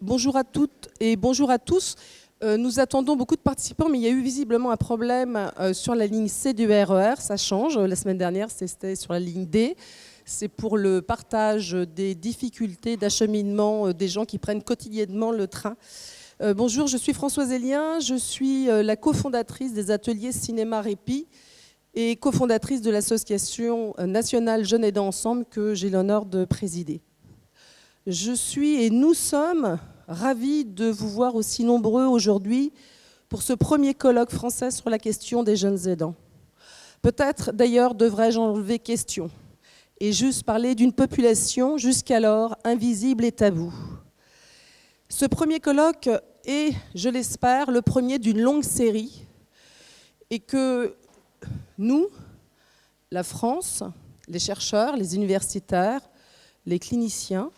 Bonjour à toutes et bonjour à tous. Nous attendons beaucoup de participants, mais il y a eu visiblement un problème sur la ligne C du RER. Ça change. La semaine dernière, c'était sur la ligne D. C'est pour le partage des difficultés d'acheminement des gens qui prennent quotidiennement le train. Bonjour, je suis Françoise Aidants. Je suis la cofondatrice des ateliers Cinéma Répit et cofondatrice de l'association nationale Jeunes Aidants ensemble que j'ai l'honneur de présider. Je suis et nous sommes ravis de vous voir aussi nombreux aujourd'hui pour ce premier colloque français sur la question des jeunes aidants. Peut-être d'ailleurs devrais-je enlever question et juste parler d'une population jusqu'alors invisible et taboue. Ce premier colloque est, je l'espère, le premier d'une longue série et que nous, la France, les chercheurs, les universitaires, les cliniciens,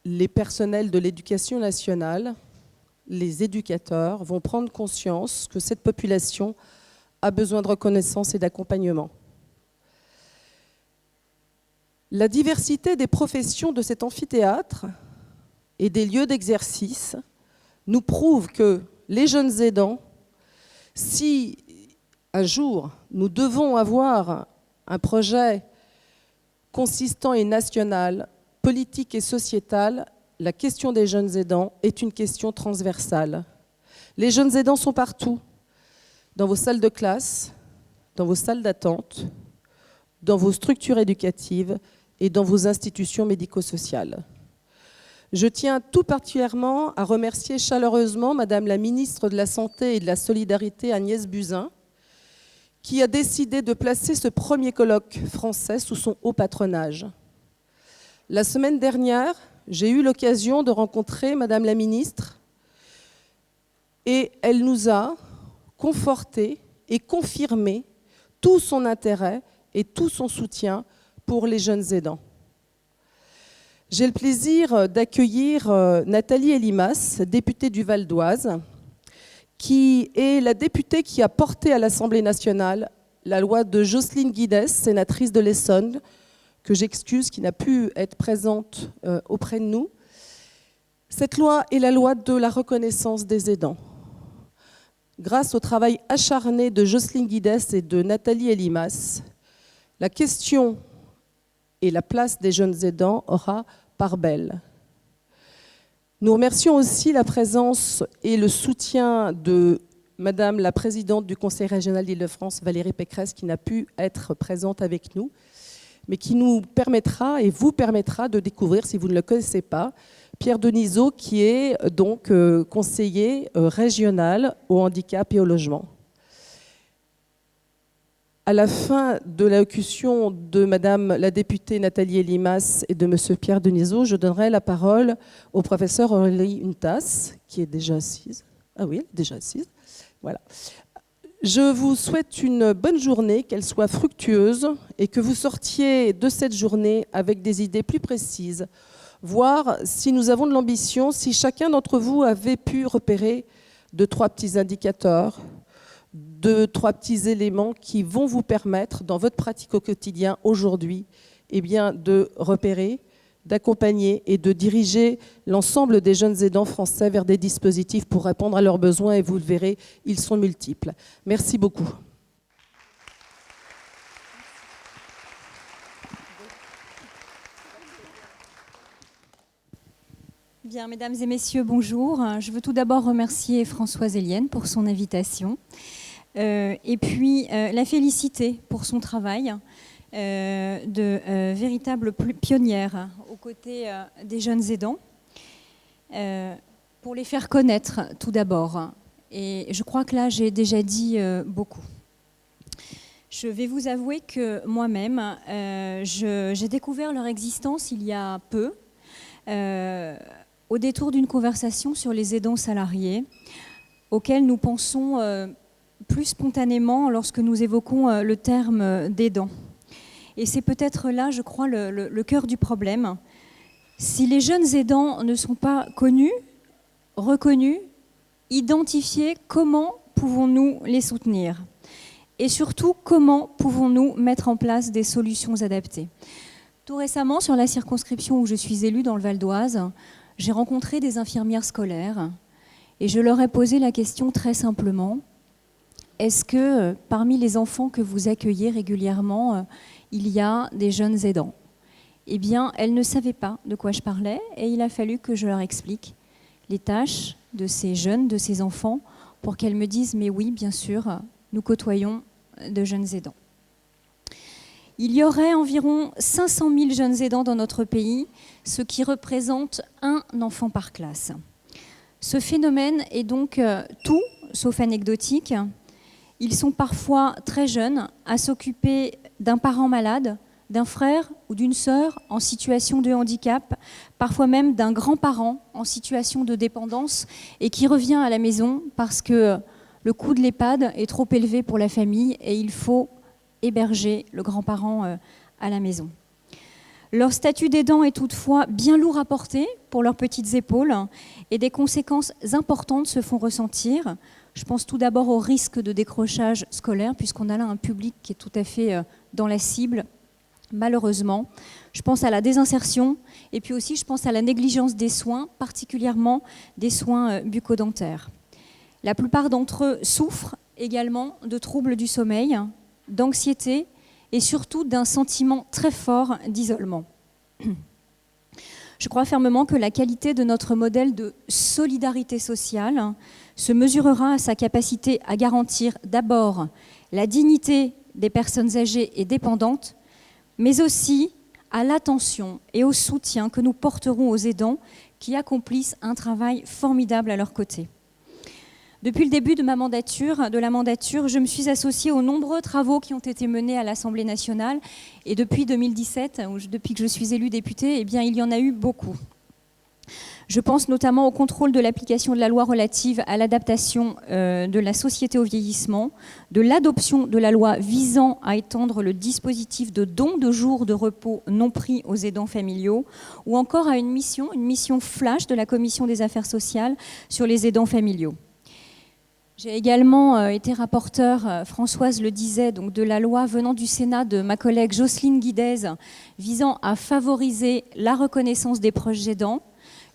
les personnels de l'éducation nationale, les éducateurs vont prendre conscience que cette population a besoin de reconnaissance et d'accompagnement. La diversité des professions de cet amphithéâtre et des lieux d'exercice nous prouve que les jeunes aidants, si un jour nous devons avoir un projet consistant et national, politique et sociétale, la question des jeunes aidants est une question transversale. Les jeunes aidants sont partout, dans vos salles de classe, dans vos salles d'attente, dans vos structures éducatives et dans vos institutions médico-sociales. Je tiens tout particulièrement à remercier chaleureusement Madame la ministre de la Santé et de la Solidarité, Agnès Buzyn, qui a décidé de placer ce premier colloque français sous son haut patronage. La semaine dernière, j'ai eu l'occasion de rencontrer Madame la ministre et elle nous a conforté et confirmé tout son intérêt et tout son soutien pour les jeunes aidants. J'ai le plaisir d'accueillir Nathalie Elimas, députée du Val d'Oise, qui est la députée qui a porté à l'Assemblée nationale la loi de Jocelyne Guidez, sénatrice de l'Essonne, que j'excuse, qui n'a pu être présente auprès de nous. Cette loi est la loi de la reconnaissance des aidants. Grâce au travail acharné de Jocelyne Guidez et de Nathalie Elimas, la question et la place des jeunes aidants aura part belle. Nous remercions aussi la présence et le soutien de Madame la présidente du Conseil régional d'Île-de-France, Valérie Pécresse, qui n'a pu être présente avec nous, mais qui nous permettra et vous permettra de découvrir, si vous ne le connaissez pas, Pierre Denisot, qui est donc conseiller régional au handicap et au logement. À la fin de l'allocution de Madame la députée Nathalie Elimas et de Monsieur Pierre Denisot, je donnerai la parole au professeur Aurélie Untas, qui est déjà assise. Ah oui, déjà assise. Voilà. Je vous souhaite une bonne journée, qu'elle soit fructueuse et que vous sortiez de cette journée avec des idées plus précises, voir si nous avons de l'ambition, si chacun d'entre vous avait pu repérer 2-3 petits indicateurs, 2-3 petits éléments qui vont vous permettre, dans votre pratique au quotidien aujourd'hui, eh bien, de repérer, d'accompagner et de diriger l'ensemble des jeunes aidants français vers des dispositifs pour répondre à leurs besoins, et vous le verrez, ils sont multiples. Merci beaucoup. Bien, mesdames et messieurs, bonjour. Je veux tout d'abord remercier Françoise Aidants pour son invitation et puis la féliciter pour son travail de véritable pionnière aux côtés des jeunes aidants, pour les faire connaître tout d'abord. Et je crois que là, j'ai déjà dit beaucoup. Je vais vous avouer que moi-même, j'ai découvert leur existence il y a peu, au détour d'une conversation sur les aidants salariés, auxquels nous pensons plus spontanément lorsque nous évoquons le terme d'aidant. Et c'est peut-être là, je crois, le cœur du problème. Si les jeunes aidants ne sont pas connus, reconnus, identifiés, comment pouvons-nous les soutenir ? Et surtout, comment pouvons-nous mettre en place des solutions adaptées ? Tout récemment, sur la circonscription où je suis élue dans le Val d'Oise, j'ai rencontré des infirmières scolaires et je leur ai posé la question très simplement. Est-ce que parmi les enfants que vous accueillez régulièrement, il y a des jeunes aidants ? Eh bien, elles ne savaient pas de quoi je parlais et il a fallu que je leur explique les tâches de ces jeunes, de ces enfants, pour qu'elles me disent « mais oui, bien sûr, nous côtoyons de jeunes aidants ». Il y aurait environ 500 000 jeunes aidants dans notre pays, ce qui représente un enfant par classe. Ce phénomène est donc tout sauf anecdotique. Ils sont parfois très jeunes à s'occuper d'un parent malade, d'un frère ou d'une sœur en situation de handicap, parfois même d'un grand-parent en situation de dépendance et qui revient à la maison parce que le coût de l'EHPAD est trop élevé pour la famille et il faut héberger le grand-parent à la maison. Leur statut d'aidant est toutefois bien lourd à porter pour leurs petites épaules et des conséquences importantes se font ressentir. Je pense tout d'abord au risque de décrochage scolaire puisqu'on a là un public qui est tout à fait dans la cible, malheureusement. Je pense à la désinsertion et puis aussi je pense à la négligence des soins, particulièrement des soins bucco-dentaires. La plupart d'entre eux souffrent également de troubles du sommeil, d'anxiété et surtout d'un sentiment très fort d'isolement. Je crois fermement que la qualité de notre modèle de solidarité sociale se mesurera à sa capacité à garantir d'abord la dignité des personnes âgées et dépendantes, mais aussi à l'attention et au soutien que nous porterons aux aidants qui accomplissent un travail formidable à leur côté. Depuis le début de la mandature, je me suis associée aux nombreux travaux qui ont été menés à l'Assemblée nationale. Et depuis 2017, depuis que je suis élue députée, eh bien, il y en a eu beaucoup. Je pense notamment au contrôle de l'application de la loi relative à l'adaptation de la société au vieillissement, de l'adoption de la loi visant à étendre le dispositif de don de jours de repos non pris aux aidants familiaux, ou encore à une mission flash de la Commission des affaires sociales sur les aidants familiaux. J'ai également été rapporteure, Françoise le disait, donc de la loi venant du Sénat de ma collègue Jocelyne Guidez visant à favoriser la reconnaissance des proches aidants,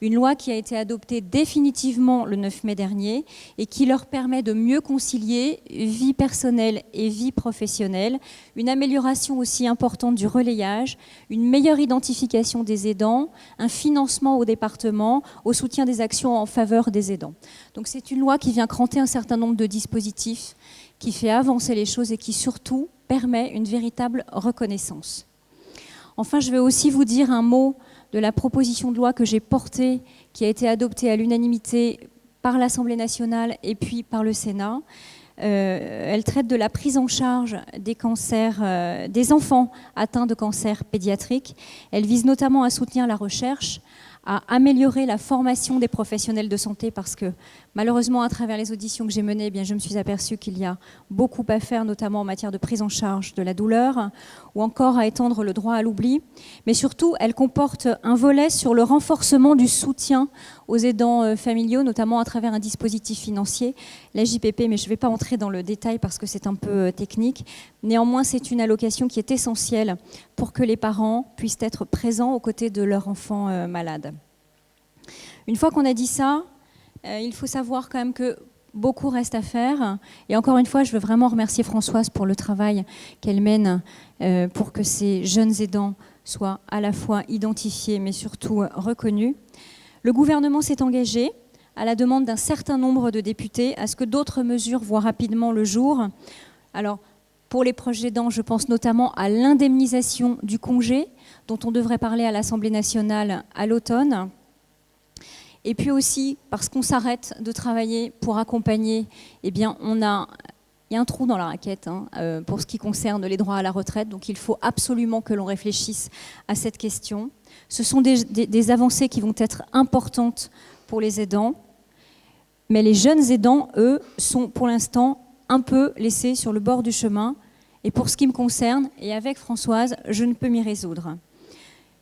une loi qui a été adoptée définitivement le 9 mai dernier et qui leur permet de mieux concilier vie personnelle et vie professionnelle, une amélioration aussi importante du relayage, une meilleure identification des aidants, un financement au département, au soutien des actions en faveur des aidants. Donc c'est une loi qui vient cranter un certain nombre de dispositifs, qui fait avancer les choses et qui surtout permet une véritable reconnaissance. Enfin, je vais aussi vous dire un mot de la proposition de loi que j'ai portée, qui a été adoptée à l'unanimité par l'Assemblée nationale et puis par le Sénat. Elle traite de la prise en charge des cancers, des enfants atteints de cancers pédiatriques. Elle vise notamment à soutenir la recherche, à améliorer la formation des professionnels de santé parce que malheureusement, à travers les auditions que j'ai menées, eh bien, je me suis aperçue qu'il y a beaucoup à faire, notamment en matière de prise en charge de la douleur ou encore à étendre le droit à l'oubli. Mais surtout, elle comporte un volet sur le renforcement du soutien aux aidants familiaux, notamment à travers un dispositif financier, la JPP, mais je ne vais pas entrer dans le détail parce que c'est un peu technique. Néanmoins, c'est une allocation qui est essentielle pour que les parents puissent être présents aux côtés de leur enfant malade. Une fois qu'on a dit ça, il faut savoir quand même que beaucoup reste à faire. Et encore une fois, je veux vraiment remercier Françoise pour le travail qu'elle mène pour que ces jeunes aidants soient à la fois identifiés, mais surtout reconnus. Le gouvernement s'est engagé, à la demande d'un certain nombre de députés, à ce que d'autres mesures voient rapidement le jour. Alors, pour les proches aidants, je pense notamment à l'indemnisation du congé, dont on devrait parler à l'Assemblée nationale à l'automne. Et puis aussi, parce qu'on s'arrête de travailler pour accompagner, eh bien, il y a un trou dans la raquette pour ce qui concerne les droits à la retraite. Donc il faut absolument que l'on réfléchisse à cette question. Ce sont des avancées qui vont être importantes pour les aidants. Mais les jeunes aidants, eux, sont pour l'instant un peu laissés sur le bord du chemin. Et pour ce qui me concerne, et avec Françoise, je ne peux m'y résoudre.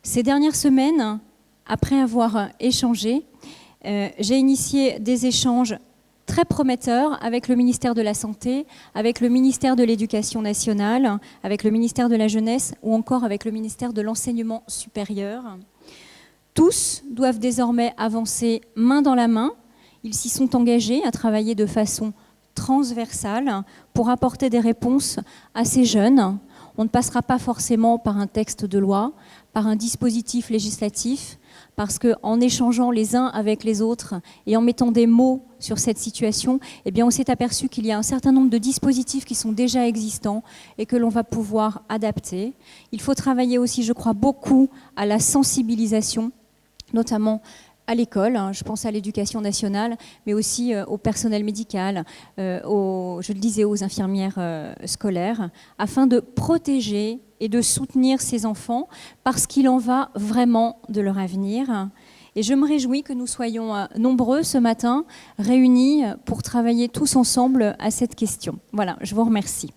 Ces dernières semaines, après avoir échangé, j'ai initié des échanges très prometteur avec le ministère de la Santé, avec le ministère de l'Éducation nationale, avec le ministère de la Jeunesse ou encore avec le ministère de l'Enseignement supérieur. Tous doivent désormais avancer main dans la main. Ils s'y sont engagés à travailler de façon transversale pour apporter des réponses à ces jeunes. On ne passera pas forcément par un texte de loi, par un dispositif législatif, parce qu'en échangeant les uns avec les autres et en mettant des mots sur cette situation, eh bien on s'est aperçu qu'il y a un certain nombre de dispositifs qui sont déjà existants et que l'on va pouvoir adapter. Il faut travailler aussi, je crois, beaucoup à la sensibilisation, notamment à l'école, je pense à l'éducation nationale, mais aussi au personnel médical, je le disais, aux infirmières scolaires, afin de protéger et de soutenir ces enfants, parce qu'il en va vraiment de leur avenir. Et je me réjouis que nous soyons nombreux ce matin, réunis pour travailler tous ensemble à cette question. Voilà, je vous remercie.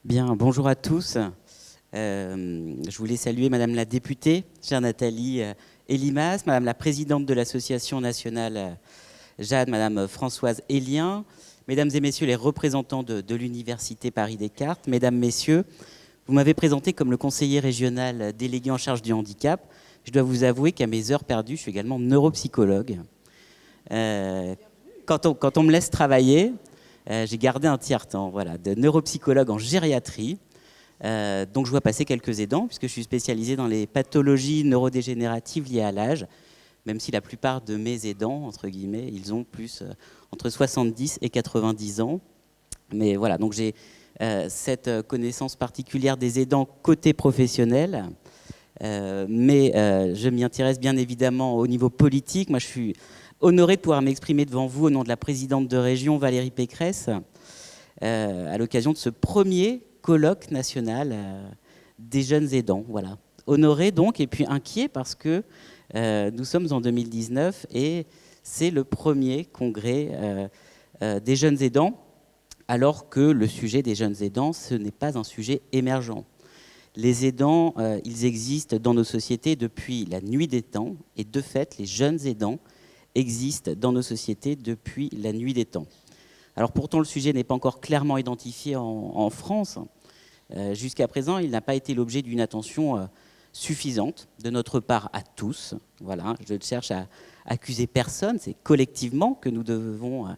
Bien, bonjour à tous. Je voulais saluer Madame la députée, chère Nathalie Elimas, Madame la présidente de l'association nationale JADE, Madame Françoise Élien, Mesdames et Messieurs les représentants de l'Université Paris Descartes, Mesdames, Messieurs, vous m'avez présenté comme le conseiller régional délégué en charge du handicap. Je dois vous avouer qu'à mes heures perdues, je suis également neuropsychologue. Quand on me laisse travailler, j'ai gardé un tiers-temps, voilà, de neuropsychologue en gériatrie. Donc je vois passer quelques aidants, puisque je suis spécialisé dans les pathologies neurodégénératives liées à l'âge, même si la plupart de mes aidants, entre guillemets, ils ont plus entre 70 et 90 ans. Mais voilà, donc j'ai cette connaissance particulière des aidants côté professionnel, mais je m'y intéresse bien évidemment au niveau politique. Moi, je suis honoré de pouvoir m'exprimer devant vous au nom de la présidente de région, Valérie Pécresse, à l'occasion de ce premier colloque national des jeunes aidants. Voilà. Honoré donc, et puis inquiet parce que nous sommes en 2019 et c'est le premier congrès des jeunes aidants, alors que le sujet des jeunes aidants, ce n'est pas un sujet émergent. Les aidants, ils existent dans nos sociétés depuis la nuit des temps, et de fait, les jeunes aidants existent dans nos sociétés depuis la nuit des temps. Alors pourtant, le sujet n'est pas encore clairement identifié en France. Jusqu'à présent, il n'a pas été l'objet d'une attention suffisante de notre part à tous. Voilà, je ne cherche à accuser personne, c'est collectivement que nous devons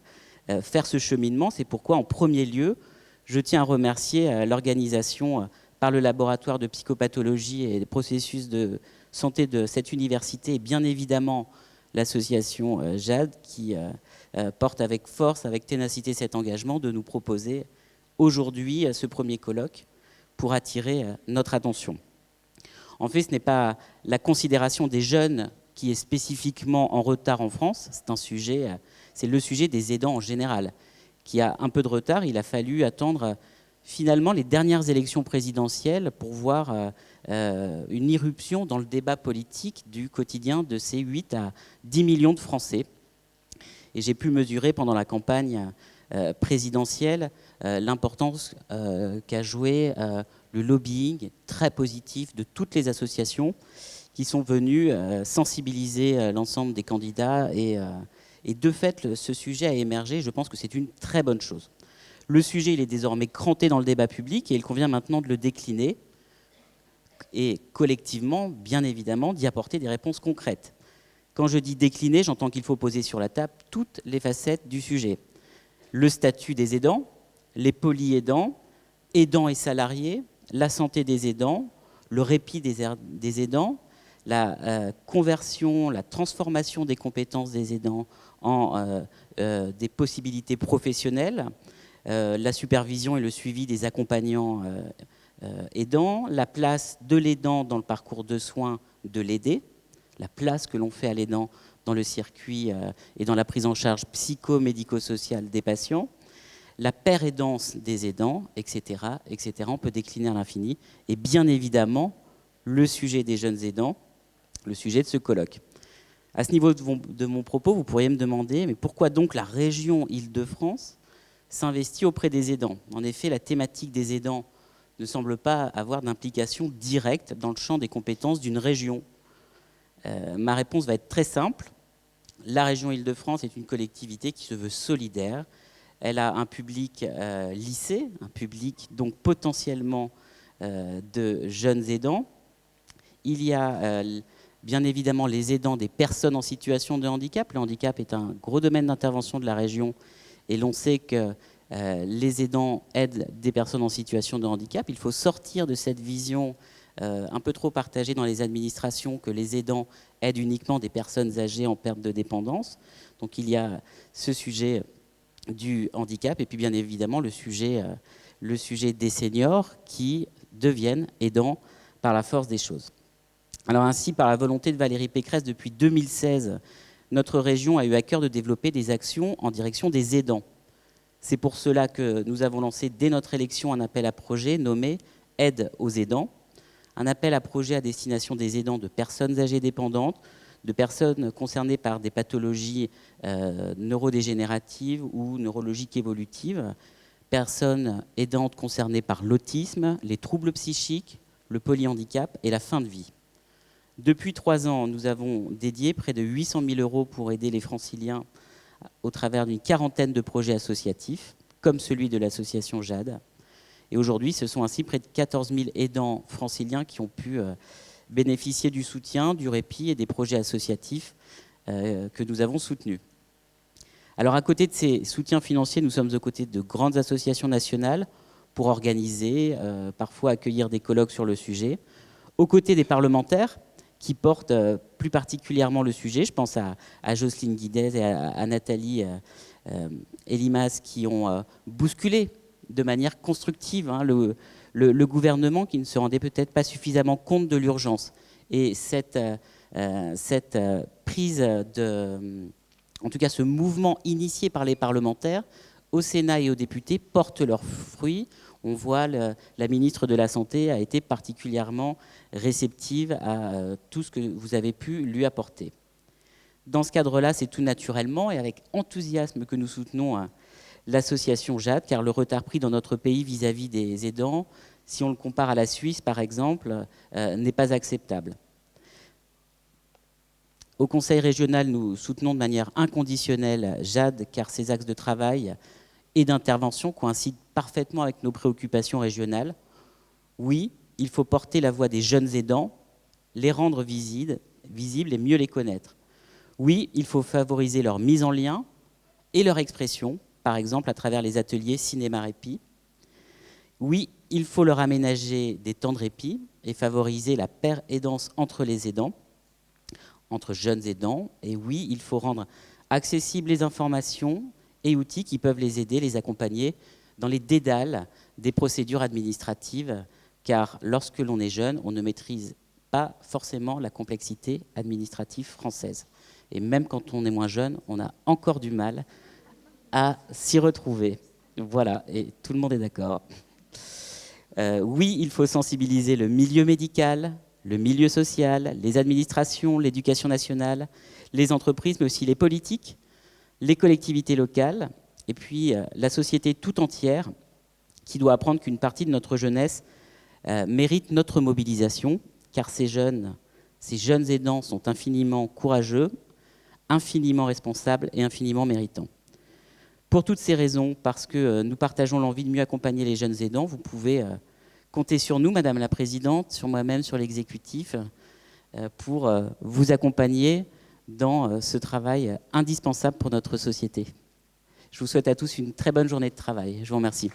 faire ce cheminement. C'est pourquoi, en premier lieu, je tiens à remercier l'organisation par le Laboratoire de Psychopathologie et des Processus de Santé de cette université, et bien évidemment l'association JADE, qui porte avec force, avec ténacité cet engagement de nous proposer aujourd'hui ce premier colloque pour attirer notre attention. En fait, ce n'est pas la considération des jeunes qui est spécifiquement en retard en France, c'est le sujet des aidants en général, qui a un peu de retard. Il a fallu attendre finalement les dernières élections présidentielles pour voir une irruption dans le débat politique du quotidien de ces 8 à 10 millions de Français. Et j'ai pu mesurer pendant la campagne présidentielle l'importance qu'a joué le lobbying très positif de toutes les associations qui sont venues sensibiliser l'ensemble des candidats. Et de fait, ce sujet a émergé. Je pense que c'est une très bonne chose. Le sujet, il est désormais cranté dans le débat public et il convient maintenant de le décliner et collectivement, bien évidemment, d'y apporter des réponses concrètes. Quand je dis décliner, j'entends qu'il faut poser sur la table toutes les facettes du sujet. Le statut des aidants, les polyaidants, aidants et salariés, la santé des aidants, le répit des aidants, la conversion, la transformation des compétences des aidants en des possibilités professionnelles, la supervision et le suivi des accompagnants aidants, la place de l'aidant dans le parcours de soins de l'aidé, la place que l'on fait à l'aidant dans le circuit et dans la prise en charge psycho-médico-sociale des patients, la paire-aidance des aidants, etc., etc. On peut décliner à l'infini. Et bien évidemment, le sujet des jeunes aidants, le sujet de ce colloque. À ce niveau de mon propos, vous pourriez me demander, mais pourquoi donc la région Île-de-France s'investit auprès des aidants? En effet, la thématique des aidants ne semble pas avoir d'implication directe dans le champ des compétences d'une région. Ma réponse va être très simple. La région Île-de-France est une collectivité qui se veut solidaire. Elle a un public lycée, un public donc potentiellement de jeunes aidants. Il y a bien évidemment les aidants des personnes en situation de handicap. Le handicap est un gros domaine d'intervention de la région et l'on sait que les aidants aident des personnes en situation de handicap. Il faut sortir de cette vision un peu trop partagée dans les administrations que les aidants aident uniquement des personnes âgées en perte de dépendance. Donc il y a ce sujet du handicap et puis bien évidemment le sujet des seniors qui deviennent aidants par la force des choses. Alors ainsi, par la volonté de Valérie Pécresse, depuis 2016, notre région a eu à cœur de développer des actions en direction des aidants. C'est pour cela que nous avons lancé dès notre élection un appel à projet nommé « Aide aux aidants », un appel à projet à destination des aidants de personnes âgées dépendantes, de personnes concernées par des pathologies neurodégénératives ou neurologiques évolutives, personnes aidantes concernées par l'autisme, les troubles psychiques, le polyhandicap et la fin de vie. Depuis 3 ans, nous avons dédié près de 800 000 € pour aider les franciliens au travers d'une quarantaine de projets associatifs, comme celui de l'association JADE. Et aujourd'hui, ce sont ainsi près de 14 000 aidants franciliens qui ont pu bénéficier du soutien, du répit et des projets associatifs que nous avons soutenus. Alors, à côté de ces soutiens financiers, nous sommes aux côtés de grandes associations nationales pour organiser, parfois accueillir des colloques sur le sujet, aux côtés des parlementaires qui portent plus particulièrement le sujet. Je pense à Jocelyne Guidez et à Nathalie Elimas qui ont bousculé de manière constructive le gouvernement qui ne se rendait peut-être pas suffisamment compte de l'urgence. Et cette prise en tout cas ce mouvement initié par les parlementaires au Sénat et aux députés porte leurs fruits. On voit la ministre de la Santé a été particulièrement réceptive à tout ce que vous avez pu lui apporter. Dans ce cadre-là, c'est tout naturellement et avec enthousiasme que nous soutenons l'association JADE, car le retard pris dans notre pays vis-à-vis des aidants, si on le compare à la Suisse par exemple, n'est pas acceptable. Au Conseil régional, nous soutenons de manière inconditionnelle JADE, car ses axes de travail et d'intervention coïncident parfaitement avec nos préoccupations régionales. Oui, il faut porter la voix des jeunes aidants, les rendre visibles et mieux les connaître. Oui, il faut favoriser leur mise en lien et leur expression, par exemple à travers les ateliers cinéma-répit. Oui, il faut leur aménager des temps de répit et favoriser la paire aidance entre les aidants, entre jeunes aidants. Et oui, il faut rendre accessibles les informations et outils qui peuvent les aider, les accompagner dans les dédales des procédures administratives, car lorsque l'on est jeune, on ne maîtrise pas forcément la complexité administrative française. Et même quand on est moins jeune, on a encore du mal à s'y retrouver. Voilà, et tout le monde est d'accord. Oui, il faut sensibiliser le milieu médical, le milieu social, les administrations, l'éducation nationale, les entreprises, mais aussi les politiques, les collectivités locales, et puis la société tout entière, qui doit apprendre qu'une partie de notre jeunesse mérite notre mobilisation, car ces jeunes aidants sont infiniment courageux, infiniment responsables et infiniment méritants. Pour toutes ces raisons, parce que nous partageons l'envie de mieux accompagner les jeunes aidants, vous pouvez compter sur nous, Madame la Présidente, sur moi-même, sur l'exécutif, pour vous accompagner dans ce travail indispensable pour notre société. Je vous souhaite à tous une très bonne journée de travail. Je vous remercie.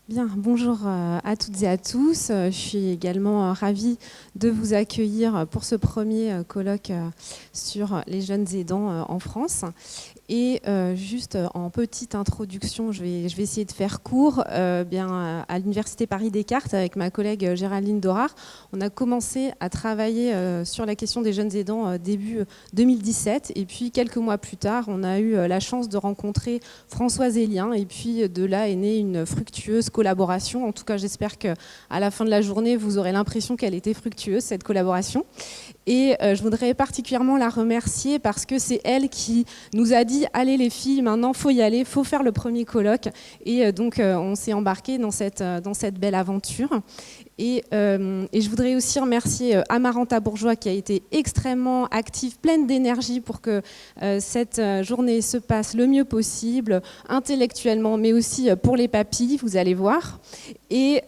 Bien, bonjour à toutes et à tous. Je suis également ravie de vous accueillir pour ce premier colloque sur les jeunes aidants en France. Et juste en petite introduction, je vais essayer de faire court. À l'université Paris Descartes, avec ma collègue Géraldine Dorard, on a commencé à travailler sur la question des jeunes aidants début 2017. Et puis quelques mois plus tard, on a eu la chance de rencontrer Françoise Élien. Et puis de là est née une fructueuse collaboration. En tout cas, j'espère qu'à la fin de la journée, vous aurez l'impression qu'elle était fructueuse, cette collaboration. Et je voudrais particulièrement la remercier parce que c'est elle qui nous a dit « Allez les filles, maintenant, faut y aller, faut faire le premier colloque ». Et donc, on s'est embarqué dans cette belle aventure. Et je voudrais aussi remercier Amaranta Bourgeois qui a été extrêmement active, pleine d'énergie pour que cette journée se passe le mieux possible, intellectuellement, mais aussi pour les papilles, vous allez voir. Et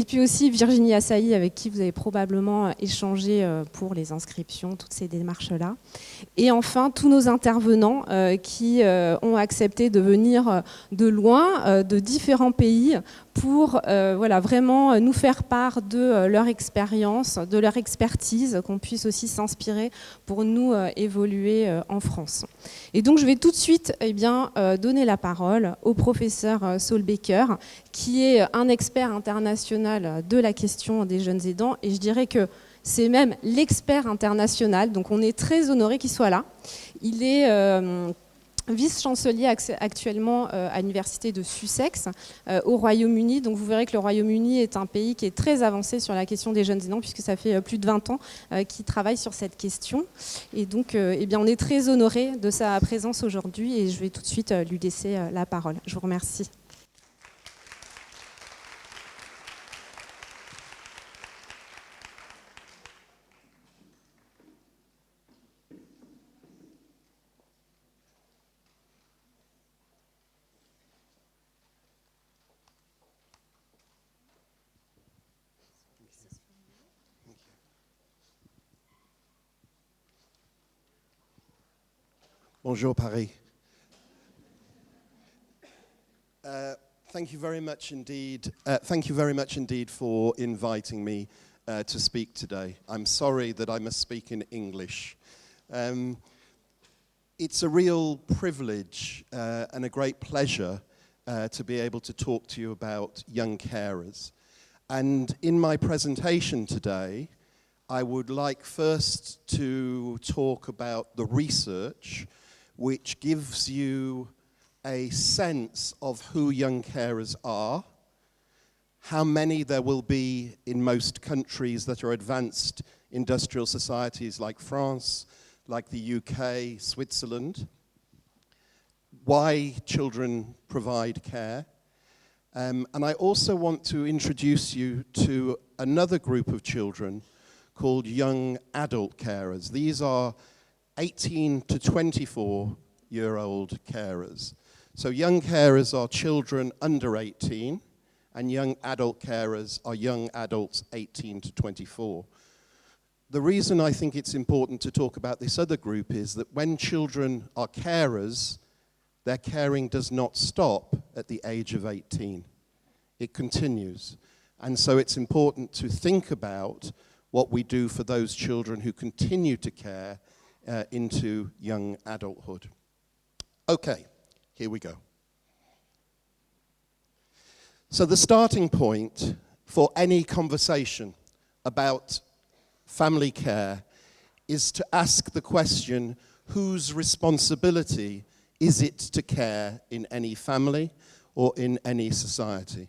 puis aussi Virginie Assailly, avec qui vous avez probablement échangé pour les inscriptions, toutes ces démarches-là. Et enfin, tous nos intervenants qui ont accepté de venir de loin, de différents pays, pour vraiment nous faire part de leur expérience, de leur expertise, qu'on puisse aussi s'inspirer pour nous évoluer en France. Et donc je vais tout de suite donner la parole au professeur Saul Becker, qui est un expert international de la question des jeunes aidants, et je dirais que c'est même l'expert international, donc on est très honoré qu'il soit là. Il est vice-chancelier actuellement à l'université de Sussex au Royaume-Uni. Donc vous verrez que le Royaume-Uni est un pays qui est très avancé sur la question des jeunes aidants, puisque ça fait plus de 20 ans qu'il travaille sur cette question. Et donc on est très honoré de sa présence aujourd'hui, et je vais tout de suite lui laisser la parole. Je vous remercie. Bonjour Paris. Thank you very much indeed. Thank you very much indeed for inviting me to speak today. I'm sorry that I must speak in English. It's a real privilege and a great pleasure to be able to talk to you about young carers. And in my presentation today, I would like first to talk about the research which gives you a sense of who young carers are, how many there will be in most countries that are advanced industrial societies like France, like the UK, Switzerland, why children provide care. And I also want to introduce you to another group of children called young adult carers. These are 18 to 24-year-old carers. So young carers are children under 18, and young adult carers are young adults 18 to 24. The reason I think it's important to talk about this other group is that when children are carers, their caring does not stop at the age of 18. It continues. And so it's important to think about what we do for those children who continue to care into young adulthood. Okay, here we go. So the starting point for any conversation about family care is to ask the question, whose responsibility is it to care in any family or in any society?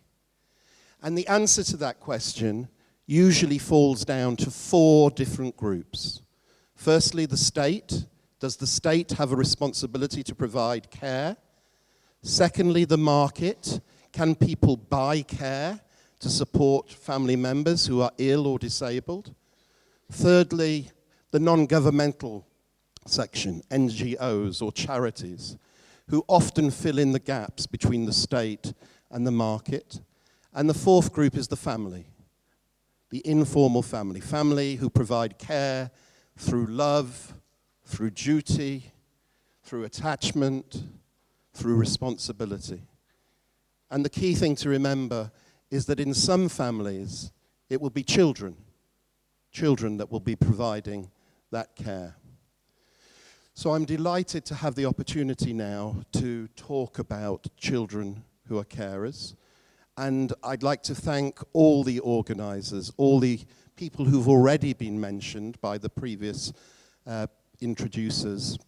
And the answer to that question usually falls down to 4 different groups. Firstly, the state. Does the state have a responsibility to provide care? Secondly, the market. Can people buy care to support family members who are ill or disabled? Thirdly, the non-governmental section, NGOs or charities, who often fill in the gaps between the state and the market. And the 4th group is the family, the informal family, family who provide care through love, through duty, through attachment, through responsibility. And the key thing to remember is that in some families, it will be children that will be providing that care. So I'm delighted to have the opportunity now to talk about children who are carers. And I'd like to thank all the organisers, all the people who've already been mentioned by the previous introducers.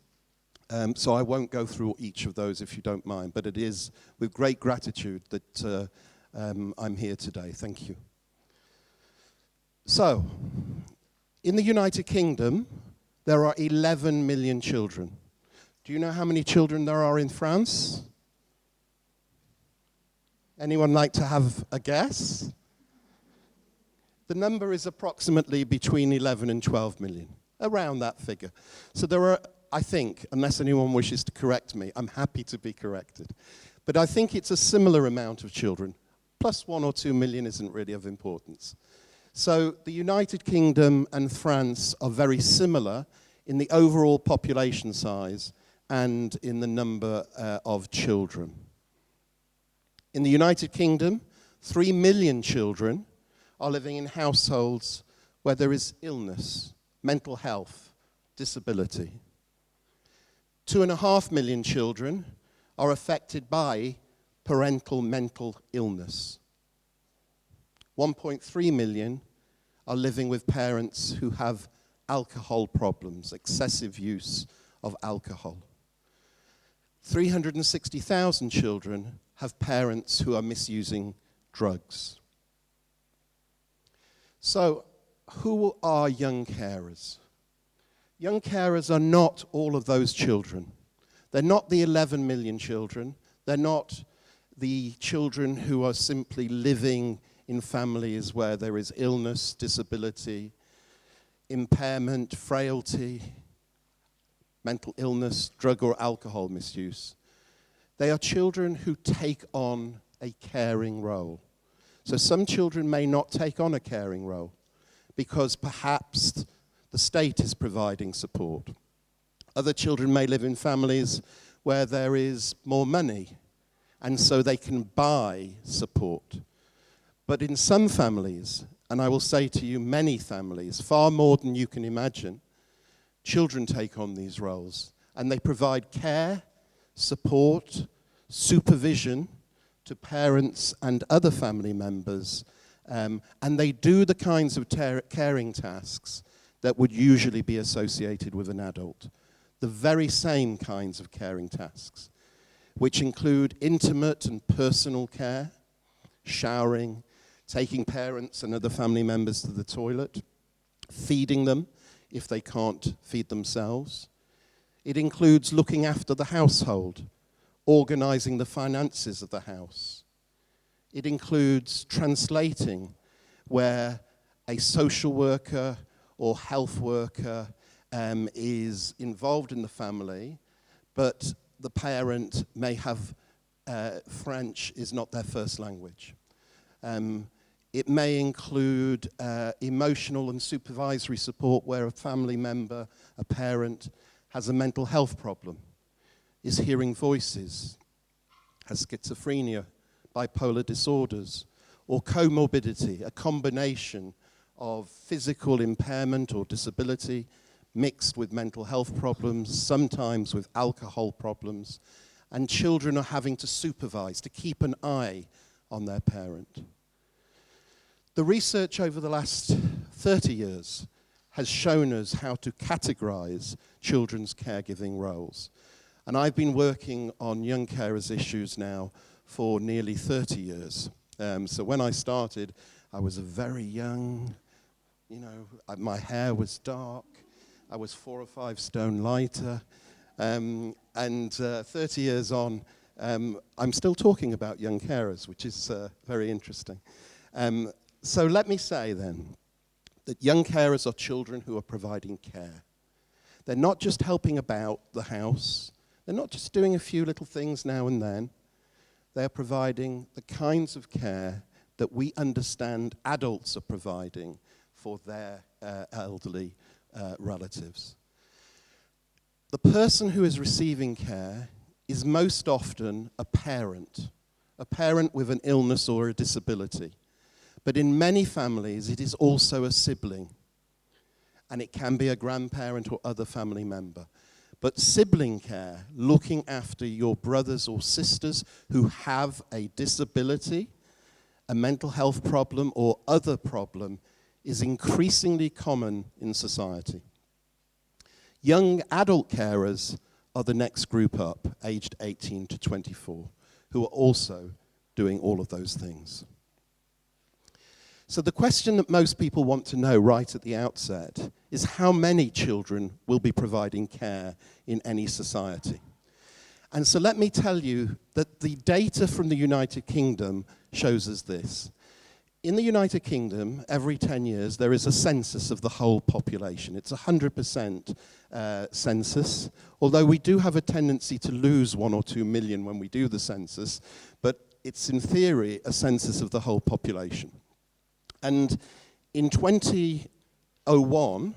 So I won't go through each of those if you don't mind, but it is with great gratitude that I'm here today. Thank you. So, in the United Kingdom, there are 11 million children. Do you know how many children there are in France? Anyone like to have a guess? The number is approximately between 11 and 12 million, around that figure. So there are, I think, unless anyone wishes to correct me, I'm happy to be corrected. But I think it's a similar amount of children. Plus 1 or 2 million isn't really of importance. So the United Kingdom and France are very similar in the overall population size and in the number of children. In the United Kingdom, 3 million children are living in households where there is illness, mental health, disability. 2.5 million children are affected by parental mental illness. 1.3 million are living with parents who have alcohol problems, excessive use of alcohol. 360,000 children have parents who are misusing drugs. So, who are young carers? Young carers are not all of those children. They're not the 11 million children. They're not the children who are simply living in families where there is illness, disability, impairment, frailty, mental illness, drug or alcohol misuse. They are children who take on a caring role. So some children may not take on a caring role because perhaps the state is providing support. Other children may live in families where there is more money, and so they can buy support. But in some families, and I will say to you many families, far more than you can imagine, children take on these roles, and they provide care, support, supervision to parents and other family members, and they do the kinds of caring tasks that would usually be associated with an adult. The very same kinds of caring tasks, which include intimate and personal care, showering, taking parents and other family members to the toilet, feeding them if they can't feed themselves. It includes looking after the household, organizing the finances of the house. It includes translating where a social worker or health worker is involved in the family, but the parent may have French is not their first language. It may include emotional and supervisory support where a family member, a parent, has a mental health problem, is hearing voices, has schizophrenia, bipolar disorders, or comorbidity, a combination of physical impairment or disability mixed with mental health problems, sometimes with alcohol problems, and children are having to supervise, to keep an eye on their parent. The research over the last 30 years has shown us how to categorize children's caregiving roles. And I've been working on young carers issues now for nearly 30 years. So when I started, I was a very young, my hair was dark, I was 4 or 5 stone lighter, and 30 years on, I'm still talking about young carers, which is very interesting. So let me say then that young carers are children who are providing care. They're not just helping about the house. They're not just doing a few little things now and then. They're providing the kinds of care that we understand adults are providing for their elderly relatives. The person who is receiving care is most often a parent a parent with an illness or a disability. But in many families, it is also a sibling. And it can be a grandparent or other family member. But sibling care, looking after your brothers or sisters who have a disability, a mental health problem or other problem, is increasingly common in society. Young adult carers are the next group up, aged 18 to 24, who are also doing all of those things. So the question that most people want to know right at the outset is how many children will be providing care in any society. And so let me tell you that the data from the United Kingdom shows us this. In the United Kingdom, every 10 years, there is a census of the whole population. It's a 100% census, although we do have a tendency to lose 1 or 2 million when we do the census, but it's in theory a census of the whole population. And in 2001,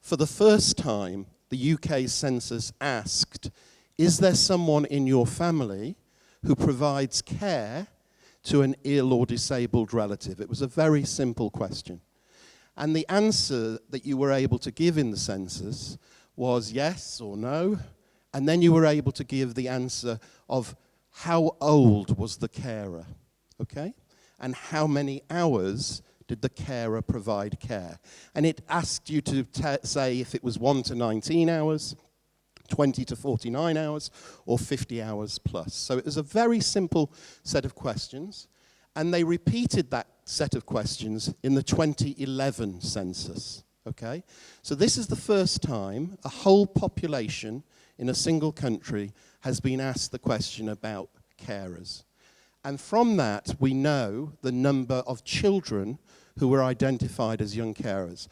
for the first time, the UK census asked, is there someone in your family who provides care to an ill or disabled relative? It was a very simple question. And the answer that you were able to give in the census was yes or no, and then you were able to give the answer of how old was the carer, okay? And how many hours did the carer provide care? And it asked you to say if it was 1 to 19 hours, 20 to 49 hours, or 50 hours plus. So it was a very simple set of questions, and they repeated that set of questions in the 2011 census, okay? So this is the first time a whole population in a single country has been asked the question about carers. And from that, we know the number of children who were identified as young carers.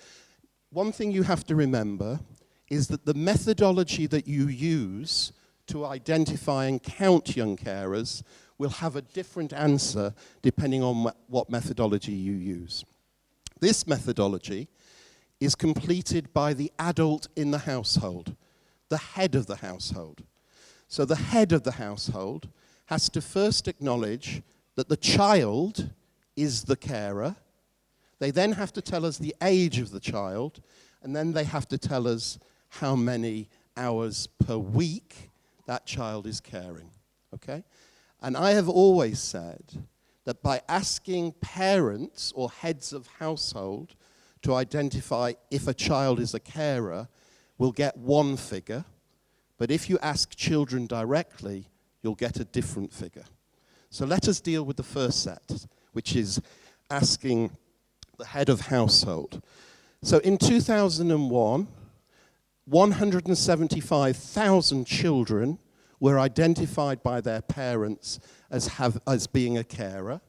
One thing you have to remember is that the methodology that you use to identify and count young carers will have a different answer depending on what methodology you use. This methodology is completed by the adult in the household, the head of the household. So the head of the household has to first acknowledge that the child is the carer. They then have to tell us the age of the child, and then they have to tell us how many hours per week that child is caring, okay? And I have always said that by asking parents or heads of household to identify if a child is a carer, we'll get one figure, but if you ask children directly, you'll get a different figure. So let us deal with the first set, which is asking the head of household. So in 2001, 175,000 children were identified by their parents as being a carer.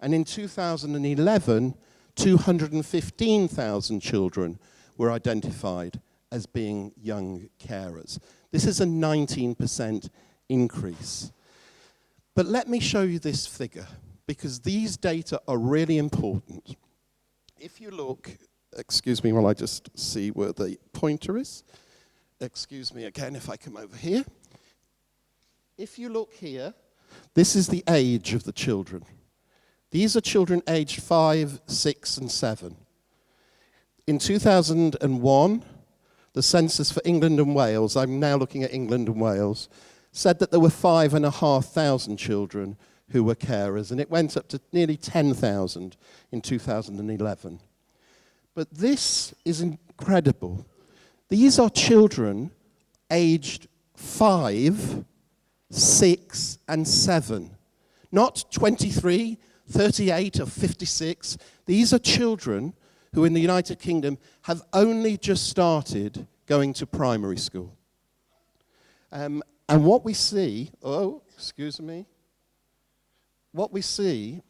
And in 2011, 215,000 children were identified as being young carers. This is a 19% increase. But let me show you this figure, because these data are really important. If you look, excuse me while I just see where the pointer is. Excuse me again if I come over here. If you look here, this is the age of the children. These are children aged 5, 6, and 7. In 2001, the census for England and Wales, I'm now looking at England and Wales, said that there were 5,500 children who were carers, and it went up to nearly 10,000 in 2011. But this is incredible. These are children aged 5, 6, and 7. Not 23, 38, or 56. These are children who in the United Kingdom have only just started going to primary school. And what we see, what we see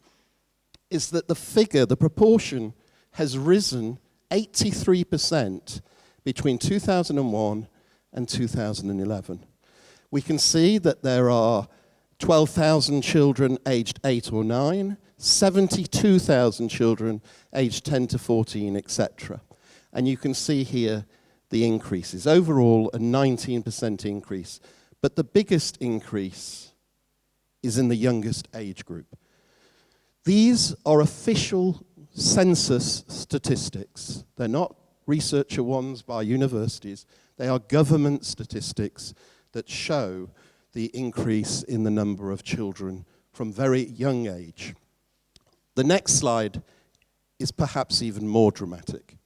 is that the figure, the proportion, has risen 83% between 2001 and 2011. We can see that there are 12,000 children aged 8 or 9, 72,000 children aged 10 to 14, etc. And you can see here the increases. Overall, a 19% increase. But the biggest increase is in the youngest age group. These are official census statistics. They're not researcher ones by universities. They are government statistics that show the increase in the number of children from very young age. The next slide is perhaps even more dramatic.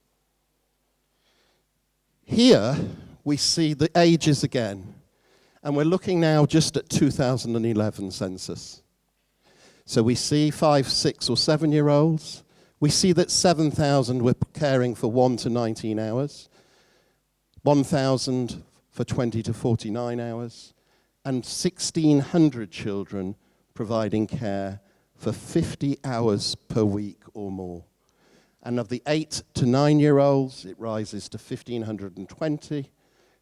Here we see the ages again, and we're looking now just at 2011 census. So we see 5, 6 or 7-year-olds. We see that 7,000 were caring for 1 to 19 hours, 1,000 for 20 to 49 hours, and 1,600 children providing care for 50 hours per week or more. And of the 8 to 9-year-olds, it rises to 1,520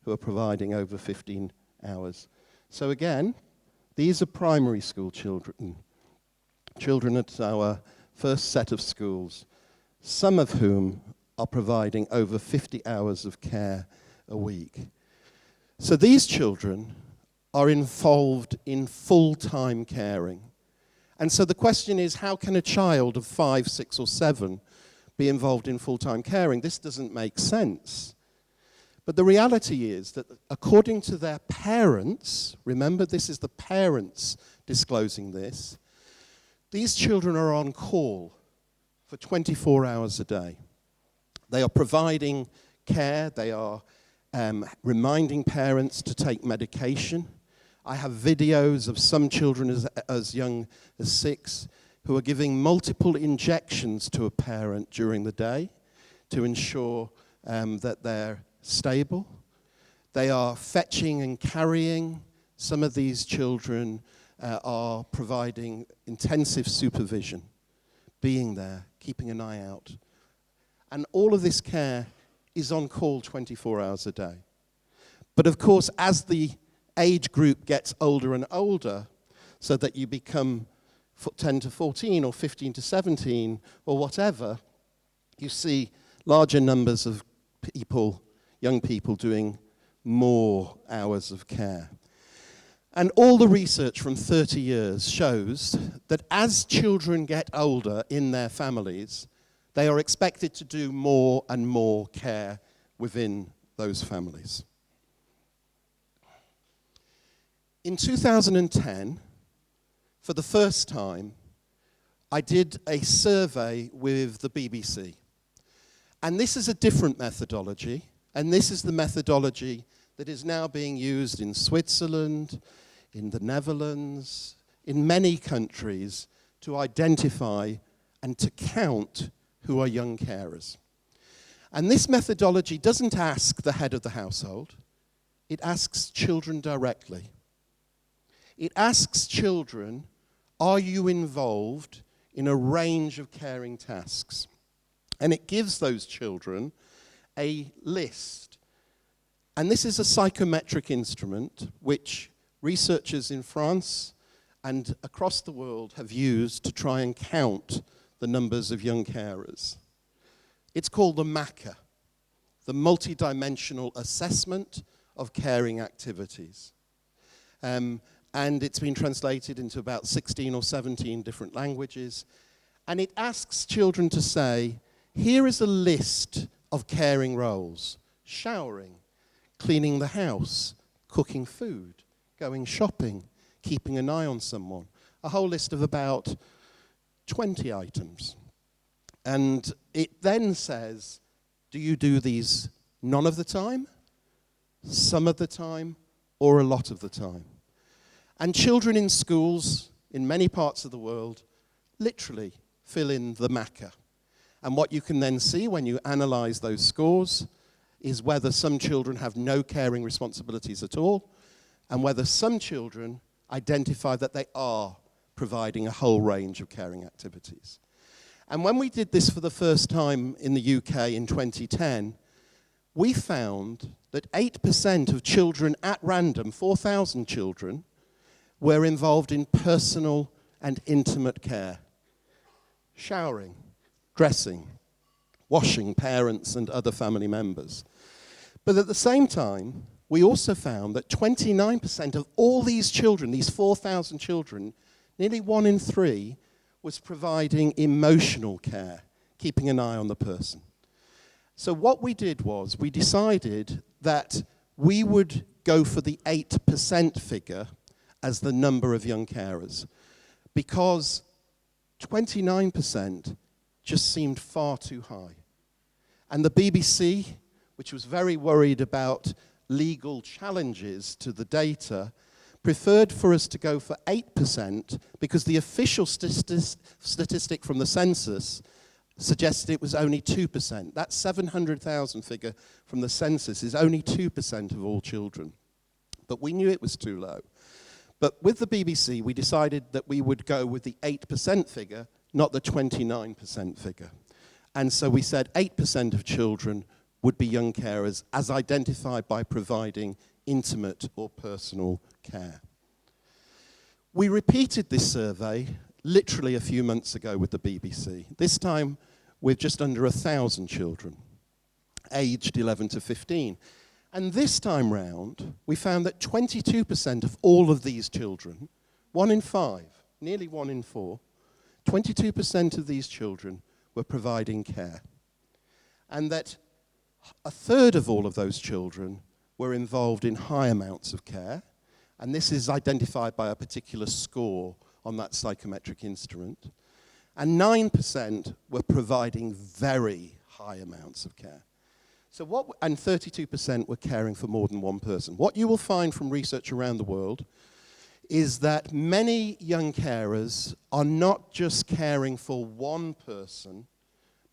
who are providing over 15 hours. So again, these are primary school children at our first set of schools, some of whom are providing over 50 hours of care a week. So these children are involved in full-time caring. And so the question is, how can a child of 5, 6 or 7 be involved in full-time caring? This doesn't make sense. But the reality is that according to their parents, remember this is the parents disclosing this, these children are on call for 24 hours a day. They are providing care, they are reminding parents to take medication. I have videos of some children as young as 6 who are giving multiple injections to a parent during the day to ensure that they're stable. They are fetching and carrying. Some of these children are providing intensive supervision, being there, keeping an eye out. And all of this care is on call 24 hours a day. But of course, as the age group gets older and older, so that you become 10 to 14 or 15 to 17 or whatever, you see larger numbers of people, young people, doing more hours of care. And all the research from 30 years shows that as children get older in their families, they are expected to do more and more care within those families. In 2010, for the first time, I did a survey with the BBC. And this is a different methodology, and this is the methodology that is now being used in Switzerland, in the Netherlands, in many countries, to identify and to count who are young carers. And this methodology doesn't ask the head of the household, it asks children directly. It asks children, are you involved in a range of caring tasks? And it gives those children a list. And this is a psychometric instrument which researchers in France and across the world have used to try and count the numbers of young carers. It's called the MACA, the Multidimensional Assessment of Caring Activities. And it's been translated into about 16 or 17 different languages. And it asks children to say, here is a list of caring roles: showering, cleaning the house, cooking food, going shopping, keeping an eye on someone. A whole list of about 20 items. And it then says, do you do these none of the time, some of the time, or a lot of the time? And children in schools in many parts of the world literally fill in the MACA. And what you can then see when you analyze those scores is whether some children have no caring responsibilities at all, and whether some children identify that they are providing a whole range of caring activities. And when we did this for the first time in the UK in 2010, we found that 8% of children at random, 4,000 children, were involved in personal and intimate care. Showering, dressing, washing parents and other family members. But at the same time, we also found that 29% of all these children, these 4,000 children, Nearly 1 in 3 was providing emotional care, keeping an eye on the person. So what we did was we decided that we would go for the 8% figure as the number of young carers, because 29% just seemed far too high. And the BBC, which was very worried about legal challenges to the data, preferred for us to go for 8% because the official statistic from the census suggested it was only 2%. That 700,000 figure from the census is only 2% of all children. But we knew it was too low. But with the BBC, we decided that we would go with the 8% figure, not the 29% figure. And so we said 8% of children would be young carers as identified by providing intimate or personal care. We repeated this survey literally a few months ago with the BBC, this time with just under 1,000 children, aged 11 to 15. And this time round, we found that 22% of all of these children, 1 in 5, nearly 1 in 4, 22% of these children were providing care. And that a third of all of those children were involved in high amounts of care. And this is identified by a particular score on that psychometric instrument. And 9% were providing very high amounts of care. And 32% were caring for more than one person. What you will find from research around the world is that many young carers are not just caring for one person,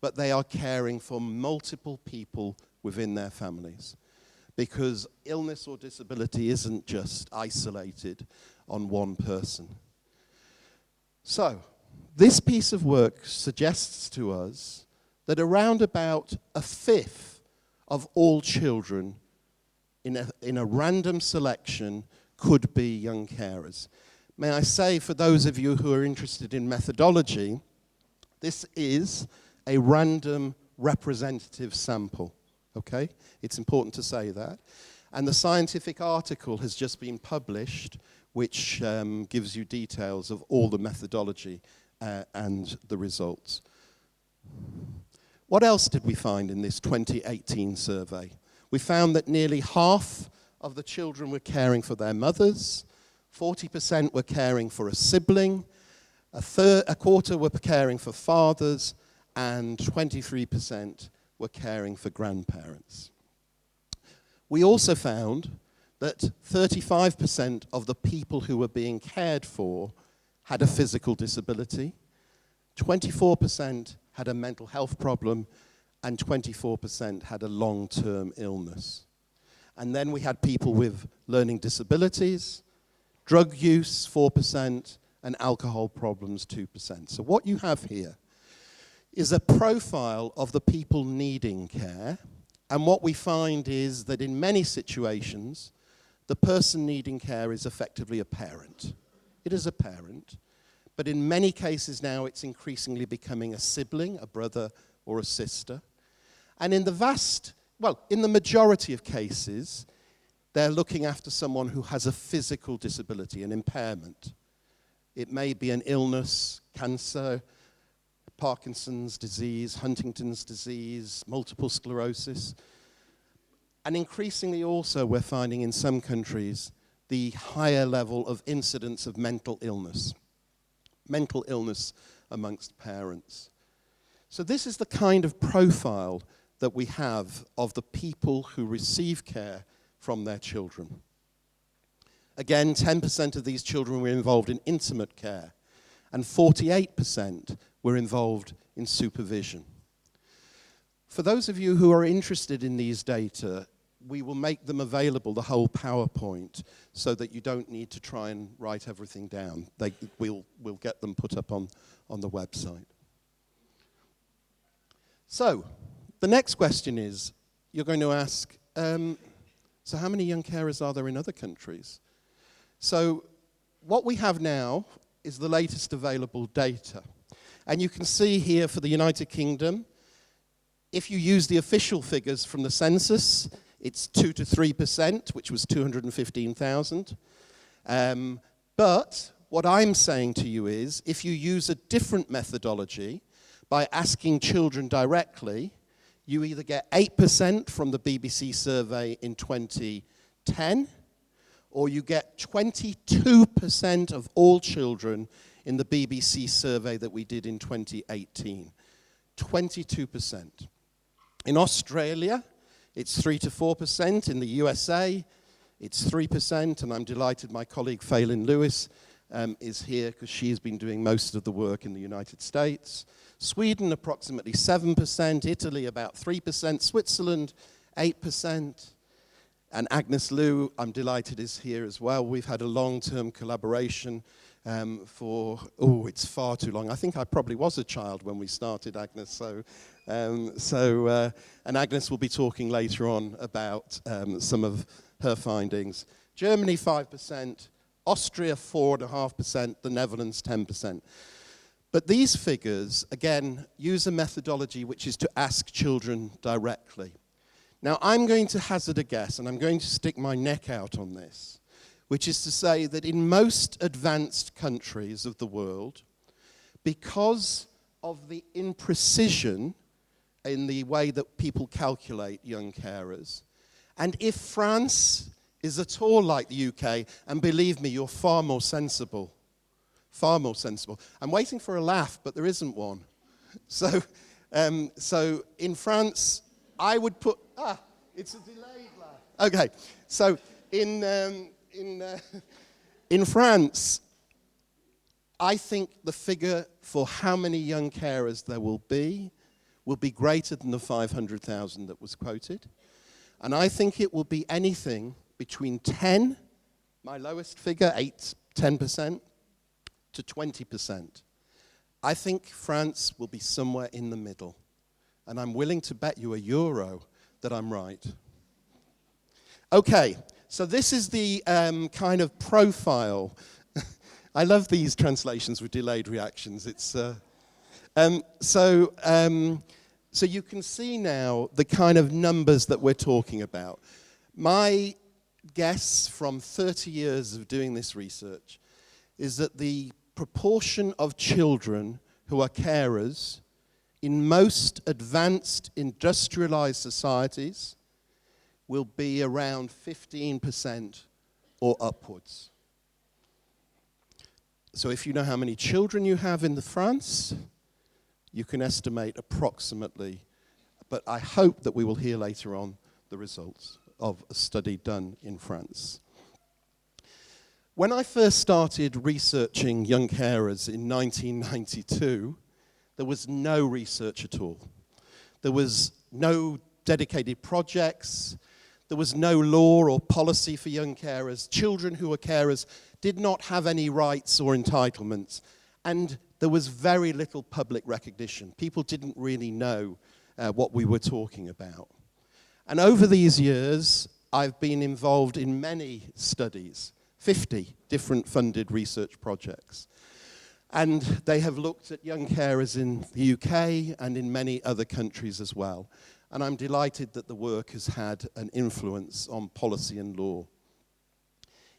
but they are caring for multiple people within their families. Because illness or disability isn't just isolated on one person. So, this piece of work suggests to us that around about a fifth of all children in a random selection could be young carers. May I say, for those of you who are interested in methodology, this is a random representative sample. Okay? It's important to say that. And the scientific article has just been published, which gives you details of all the methodology and the results. What else did we find in this 2018 survey? We found that nearly half of the children were caring for their mothers, 40% were caring for a sibling, a quarter were caring for fathers, and 23% were caring for grandparents. We also found that 35% of the people who were being cared for had a physical disability, 24% had a mental health problem, and 24% had a long-term illness. And then we had people with learning disabilities, drug use 4%, and alcohol problems 2%. So what you have here is a profile of the people needing care, and what we find is that in many situations, the person needing care is effectively a parent. It is a parent, but in many cases now it's increasingly becoming a sibling, a brother or a sister. And in the majority of cases, they're looking after someone who has a physical disability, an impairment. It may be an illness, cancer, Parkinson's disease, Huntington's disease, multiple sclerosis. And increasingly also we're finding in some countries the higher level of incidence of mental illness amongst parents. So this is the kind of profile that we have of the people who receive care from their children. Again, 10% of these children were involved in intimate care, and 48% were involved in supervision. For those of you who are interested in these data, we will make them available, the whole PowerPoint, so that you don't need to try and write everything down. We'll get them put up on the website. So, the next question is, you're going to ask, so how many young carers are there in other countries? So, what we have now is the latest available data. And you can see here for the United Kingdom, if you use the official figures from the census, it's 2 to 3%, which was 215,000. But What I'm saying to you is, if you use a different methodology by asking children directly, you either get 8% from the BBC survey in 2010, or you get 22% of all children in the BBC survey that we did in 2018. 22%. In Australia, it's 3 to 4%. In the USA, it's 3%, and I'm delighted my colleague Phelan Lewis is here because she's been doing most of the work in the United States. Sweden, approximately 7%, Italy about 3%, Switzerland 8%, and Agnes Liu, I'm delighted, is here as well. We've had a long-term collaboration it's far too long. I think I probably was a child when we started, Agnes, and Agnes will be talking later on about some of her findings. Germany 5%, Austria 4.5%, the Netherlands 10%. But these figures, again, use a methodology which is to ask children directly. Now, I'm going to hazard a guess, and I'm going to stick my neck out on this, which is to say that in most advanced countries of the world, because of the imprecision in the way that people calculate young carers, and if France is at all like the UK, and believe me, you're far more sensible. Far more sensible. I'm waiting for a laugh, but there isn't one. So in France, I would put... it's a delayed laugh. Okay, so in France, I think the figure for how many young carers there will be greater than the 500,000 that was quoted. And I think it will be anything between 10, my lowest figure, 10%, to 20%. I think France will be somewhere in the middle. And I'm willing to bet you €1 that I'm right. Okay, so this is the kind of profile. I love these translations with delayed reactions. It's so you can see now the kind of numbers that we're talking about. My guess from 30 years of doing this research is that the proportion of children who are carers in most advanced industrialized societies will be around 15% or upwards. So if you know how many children you have in France, you can estimate approximately, but I hope that we will hear later on the results of a study done in France. When I first started researching young carers in 1992, there was no research at all. There was no dedicated projects. There was no law or policy for young carers. Children who were carers did not have any rights or entitlements. And there was very little public recognition. People didn't really know what we were talking about. And over these years, I've been involved in many studies, 50 different funded research projects. And they have looked at young carers in the UK and in many other countries as well. And I'm delighted that the work has had an influence on policy and law.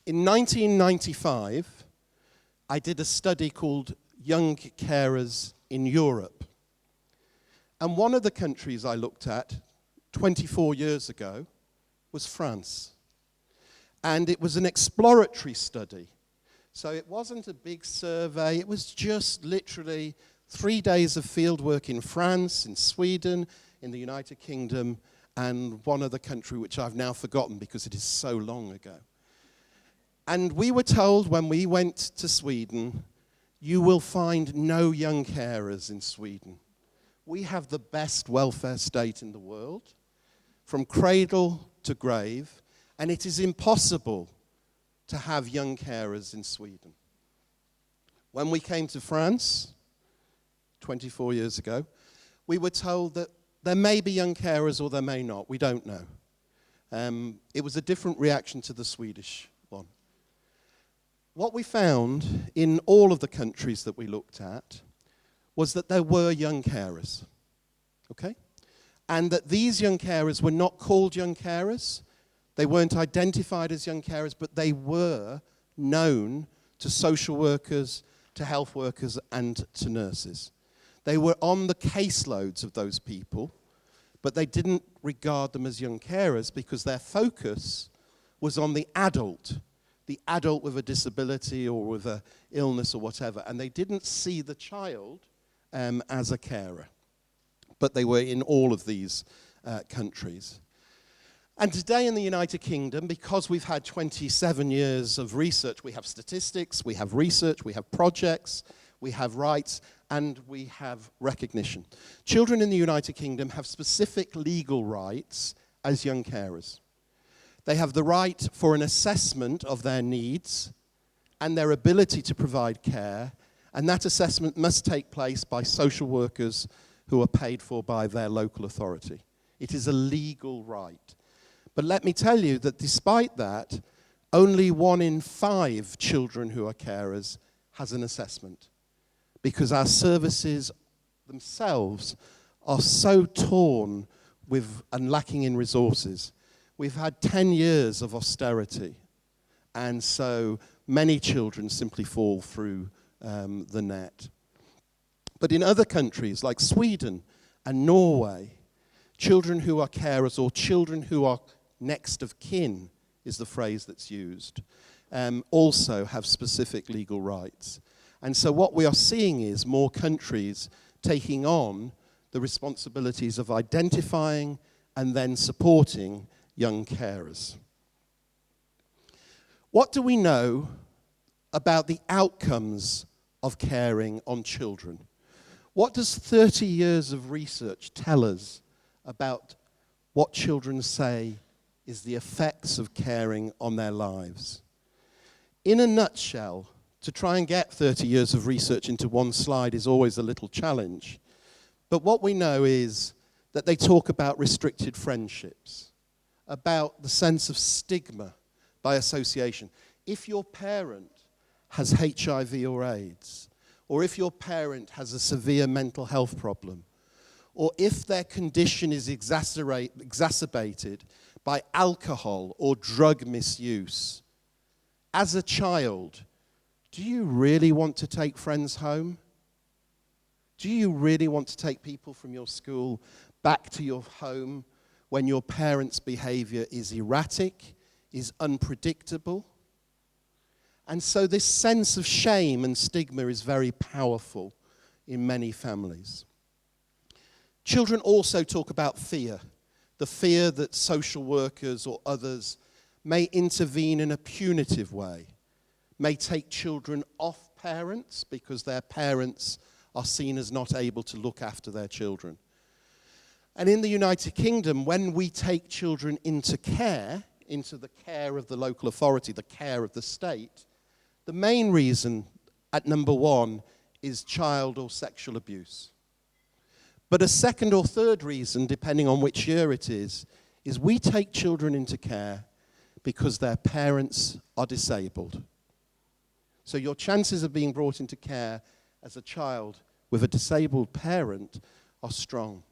In 1995, I did a study called Young Carers in Europe. And one of the countries I looked at 24 years ago was France. And it was an exploratory study. So it wasn't a big survey. It was just literally 3 days of fieldwork in France, in Sweden, in the United Kingdom, and one other country which I've now forgotten because it is so long ago. And we were told when we went to Sweden, you will find no young carers in Sweden. We have the best welfare state in the world, from cradle to grave, and it is impossible to have young carers in Sweden. When we came to France 24 years ago, we were told that there may be young carers or there may not. We don't know. It was a different reaction to the Swedish one. What we found in all of the countries that we looked at was that there were young carers, okay? And that these young carers were not called young carers. They weren't identified as young carers, but they were known to social workers, to health workers, and to nurses. They were on the caseloads of those people, but they didn't regard them as young carers because their focus was on the adult with a disability or with an illness or whatever, and they didn't see the child as a carer. But they were in all of these countries. And today in the United Kingdom, because we've had 27 years of research, we have statistics, we have research, we have projects, we have rights, and we have recognition. Children in the United Kingdom have specific legal rights as young carers. They have the right for an assessment of their needs and their ability to provide care, and that assessment must take place by social workers who are paid for by their local authority. It is a legal right. But let me tell you that despite that, only 1 in 5 children who are carers has an assessment, because our services themselves are so torn with and lacking in resources. We've had 10 years of austerity, and so many children simply fall through the net. But in other countries like Sweden and Norway, children who are carers or children who are next of kin is the phrase that's used, also have specific legal rights. And so what we are seeing is more countries taking on the responsibilities of identifying and then supporting young carers. What do we know about the outcomes of caring on children? What does 30 years of research tell us about what children say is the effects of caring on their lives? In a nutshell, to try and get 30 years of research into one slide is always a little challenge. But what we know is that they talk about restricted friendships, about the sense of stigma by association. If your parent has HIV or AIDS, or if your parent has a severe mental health problem, or if their condition is exacerbated by alcohol or drug misuse, as a child, do you really want to take friends home? Do you really want to take people from your school back to your home when your parents' behavior is erratic, is unpredictable? And so this sense of shame and stigma is very powerful in many families. Children also talk about fear, the fear that social workers or others may intervene in a punitive way, may take children off parents because their parents are seen as not able to look after their children. And in the United Kingdom, when we take children into care, into the care of the local authority, the care of the state, the main reason at number 1 is child or sexual abuse. But a second or third reason, depending on which year it is we take children into care because their parents are disabled. So your chances of being brought into care as a child with a disabled parent are strong.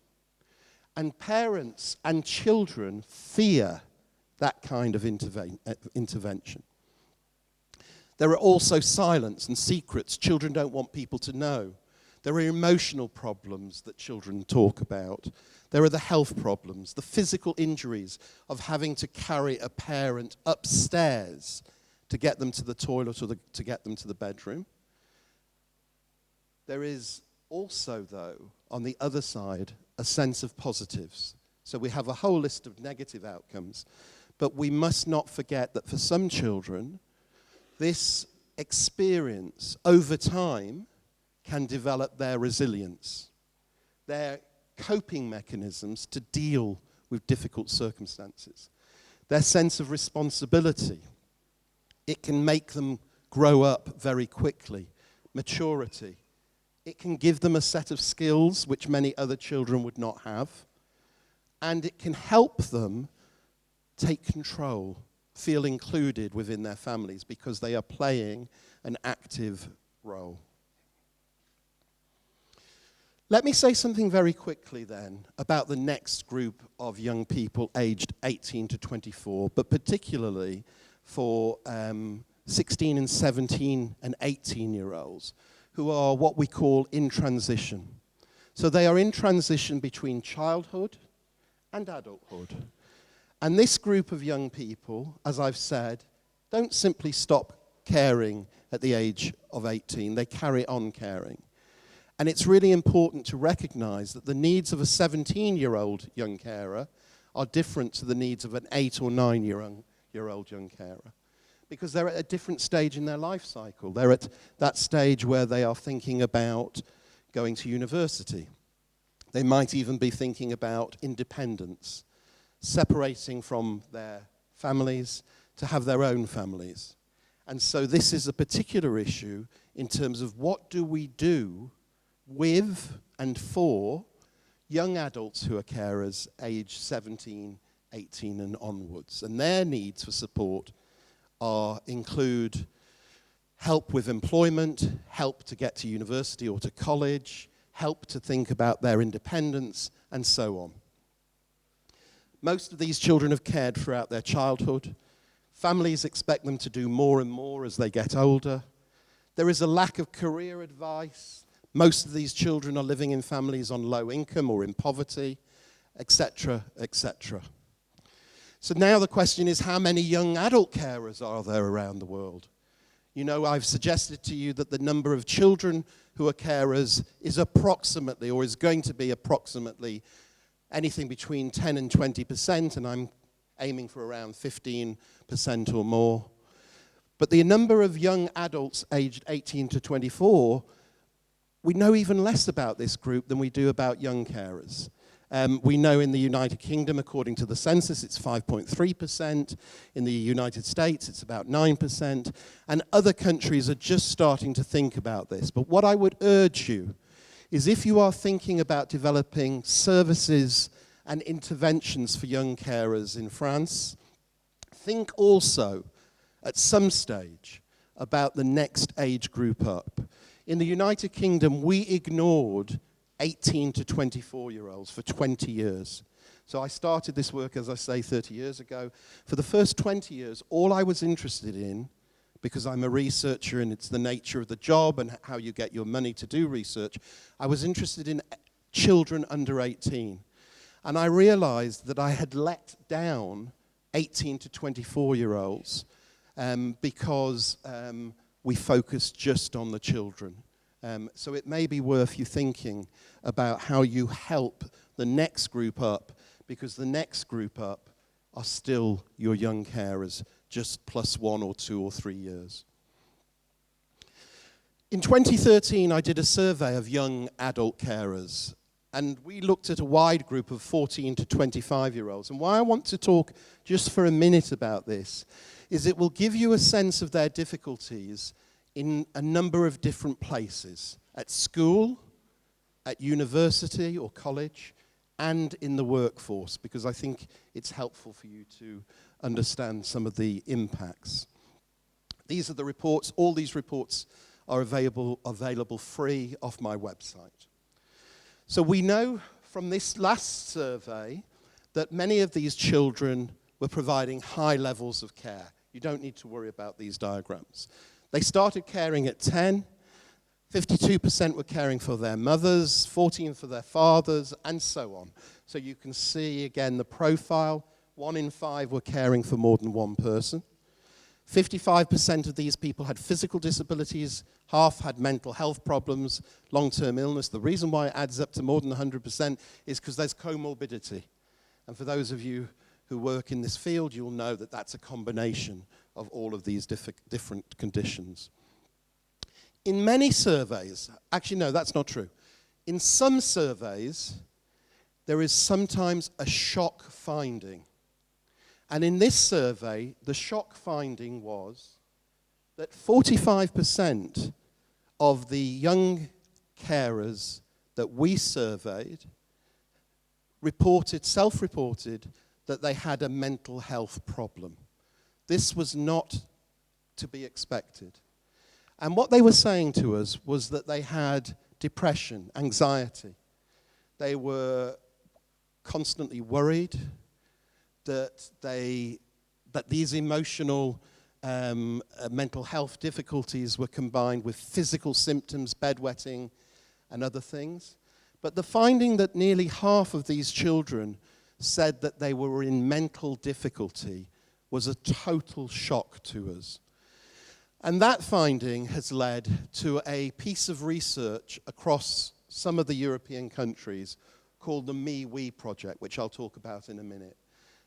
And parents and children fear that kind of intervention. There are also silence and secrets children don't want people to know. There are emotional problems that children talk about. There are the health problems, the physical injuries of having to carry a parent upstairs to get them to the toilet or to get them to the bedroom. There is also, though, on the other side, a sense of positives. So we have a whole list of negative outcomes, but we must not forget that for some children, this experience over time can develop their resilience, their coping mechanisms to deal with difficult circumstances, their sense of responsibility. It can make them grow up very quickly, maturity. It can give them a set of skills which many other children would not have, and it can help them take control, feel included within their families because they are playing an active role. Let me say something very quickly then about the next group of young people aged 18 to 24, but particularly for 16 and 17 and 18-year-olds who are what we call in transition. So they are in transition between childhood and adulthood. And this group of young people, as I've said, don't simply stop caring at the age of 18. They carry on caring. And it's really important to recognize that the needs of a 17-year-old young carer are different to the needs of an 8 or 9-year-old young carer, because they're at a different stage in their life cycle. They're at that stage where they are thinking about going to university. They might even be thinking about independence, separating from their families to have their own families. And so this is a particular issue in terms of what do we do with and for young adults who are carers aged 17, 18 and onwards. And their needs for support include help with employment, help to get to university or to college, help to think about their independence, and so on. Most of these children have cared throughout their childhood. Families expect them to do more and more as they get older. There is a lack of career advice. Most of these children are living in families on low income or in poverty, etc., etc. So now the question is, how many young adult carers are there around the world? You know, I've suggested to you that the number of children who are carers is approximately, or is going to be approximately, anything between 10 and 20%, and I'm aiming for around 15% or more. But the number of young adults aged 18 to 24, we know even less about this group than we do about young carers. We know in the United Kingdom, according to the census, it's 5.3%. In the United States, it's about 9%. And other countries are just starting to think about this. But what I would urge you is, if you are thinking about developing services and interventions for young carers in France, think also at some stage about the next age group up. In the United Kingdom, we ignored 18 to 24-year-olds for 20 years. So I started this work, as I say, 30 years ago. For the first 20 years, all I was interested in, because I'm a researcher and it's the nature of the job and how you get your money to do research, I was interested in children under 18. And I realized that I had let down 18 to 24-year-olds because we focused just on the children. So it may be worth you thinking about how you help the next group up, because the next group up are still your young carers, just plus 1 or 2 or 3 years. In 2013, I did a survey of young adult carers, and we looked at a wide group of 14 to 25-year-olds. And why I want to talk just for a minute about this is it will give you a sense of their difficulties in a number of different places: at school, at university or college, and in the workforce, because I think it's helpful for you to understand some of the impacts. These are the reports. All these reports are available free off my website. So we know from this last survey that many of these children were providing high levels of care. You don't need to worry about these diagrams. They started caring at 10, 52% were caring for their mothers, 14% for their fathers, and so on. So you can see again the profile. 1 in 5 were caring for more than one person. 55% of these people had physical disabilities, half had mental health problems, long-term illness. The reason why it adds up to more than 100% is because there's comorbidity. And for those of you who work in this field, you'll know that that's a combination of all of these different conditions. In many surveys, actually no, that's not true. In some surveys, there is sometimes a shock finding. And in this survey, the shock finding was that 45% of the young carers that we surveyed self-reported that they had a mental health problem. This was not to be expected. And what they were saying to us was that they had depression, anxiety. They were constantly worried that these emotional mental health difficulties were combined with physical symptoms, bedwetting, and other things. But the finding that nearly half of these children said that they were in mental difficulty was a total shock to us. And that finding has led to a piece of research across some of the European countries called the Me-We project, which I'll talk about in a minute.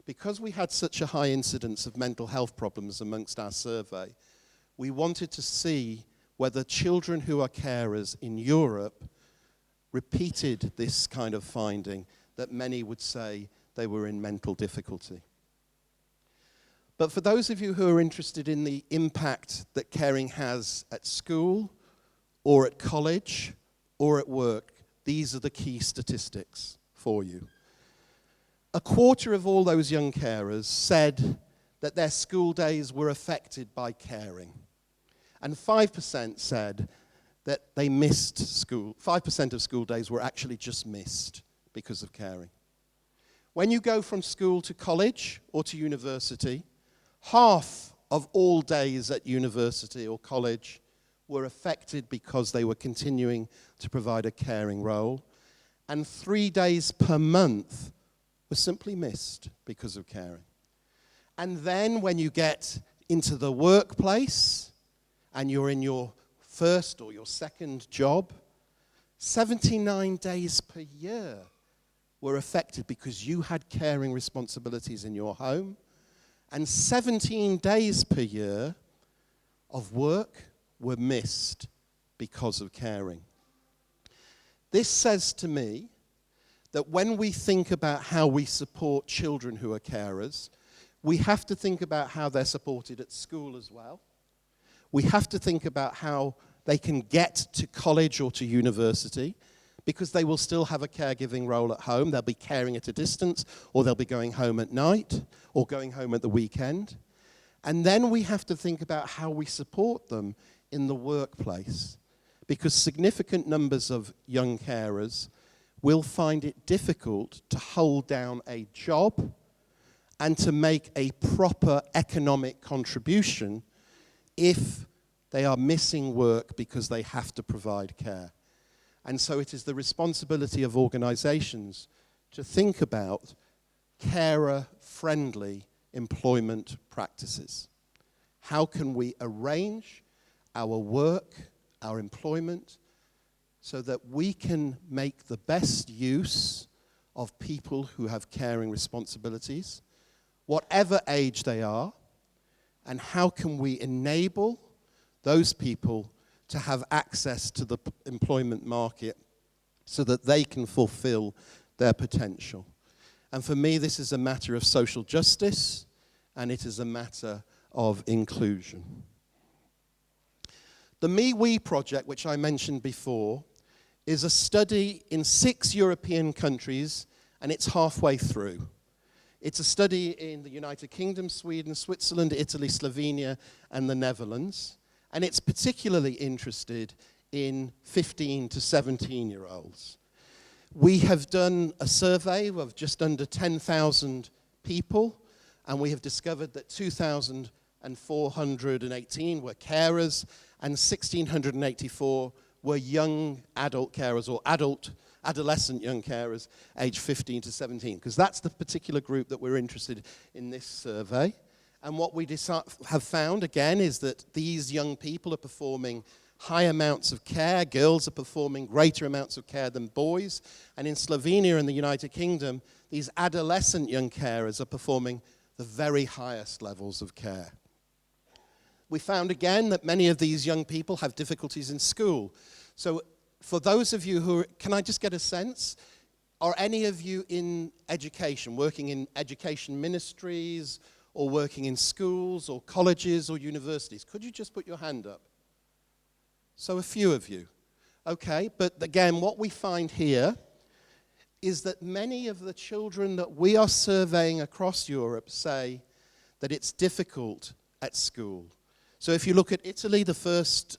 Because we had such a high incidence of mental health problems amongst our survey, we wanted to see whether children who are carers in Europe repeated this kind of finding, that many would say they were in mental difficulty. But for those of you who are interested in the impact that caring has at school or at college or at work, these are the key statistics for you. A quarter of all those young carers said that their school days were affected by caring. And 5% said that they missed school. 5% of school days were actually just missed because of caring. When you go from school to college or to university, half of all days at university or college were affected because they were continuing to provide a caring role. And 3 days per month were simply missed because of caring. And then when you get into the workplace and you're in your first or your second job, 79 days per year were affected because you had caring responsibilities in your home, and 17 days per year of work were missed because of caring. This says to me that when we think about how we support children who are carers, we have to think about how they're supported at school as well. We have to think about how they can get to college or to university, because they will still have a caregiving role at home. They'll be caring at a distance, or they'll be going home at night, or going home at the weekend. And then we have to think about how we support them in the workplace, because significant numbers of young carers will find it difficult to hold down a job and to make a proper economic contribution if they are missing work because they have to provide care. And so it is the responsibility of organizations to think about carer-friendly employment practices. How can we arrange our work, our employment, so that we can make the best use of people who have caring responsibilities, whatever age they are, and how can we enable those people to have access to the employment market so that they can fulfill their potential. And for me, this is a matter of social justice, and it is a matter of inclusion. The Me-We project, which I mentioned before, is a study in 6 European countries, and it's halfway through. It's a study in the United Kingdom, Sweden, Switzerland, Italy, Slovenia, and the Netherlands. And it's particularly interested in 15 to 17-year-olds. We have done a survey of just under 10,000 people, and we have discovered that 2,418 were carers, and 1,684 were young adult carers, or adolescent young carers, aged 15 to 17, because that's the particular group that we're interested in this survey. And what we have found, again, is that these young people are performing high amounts of care. Girls are performing greater amounts of care than boys. And in Slovenia and the United Kingdom, these adolescent young carers are performing the very highest levels of care. We found, again, that many of these young people have difficulties in school. So for those of you who are, can I just get a sense? Are any of you in education, working in education ministries, or working in schools, or colleges, or universities? Could you just put your hand up? So a few of you. Okay, but again, what we find here is that many of the children that we are surveying across Europe say that it's difficult at school. So if you look at Italy, the first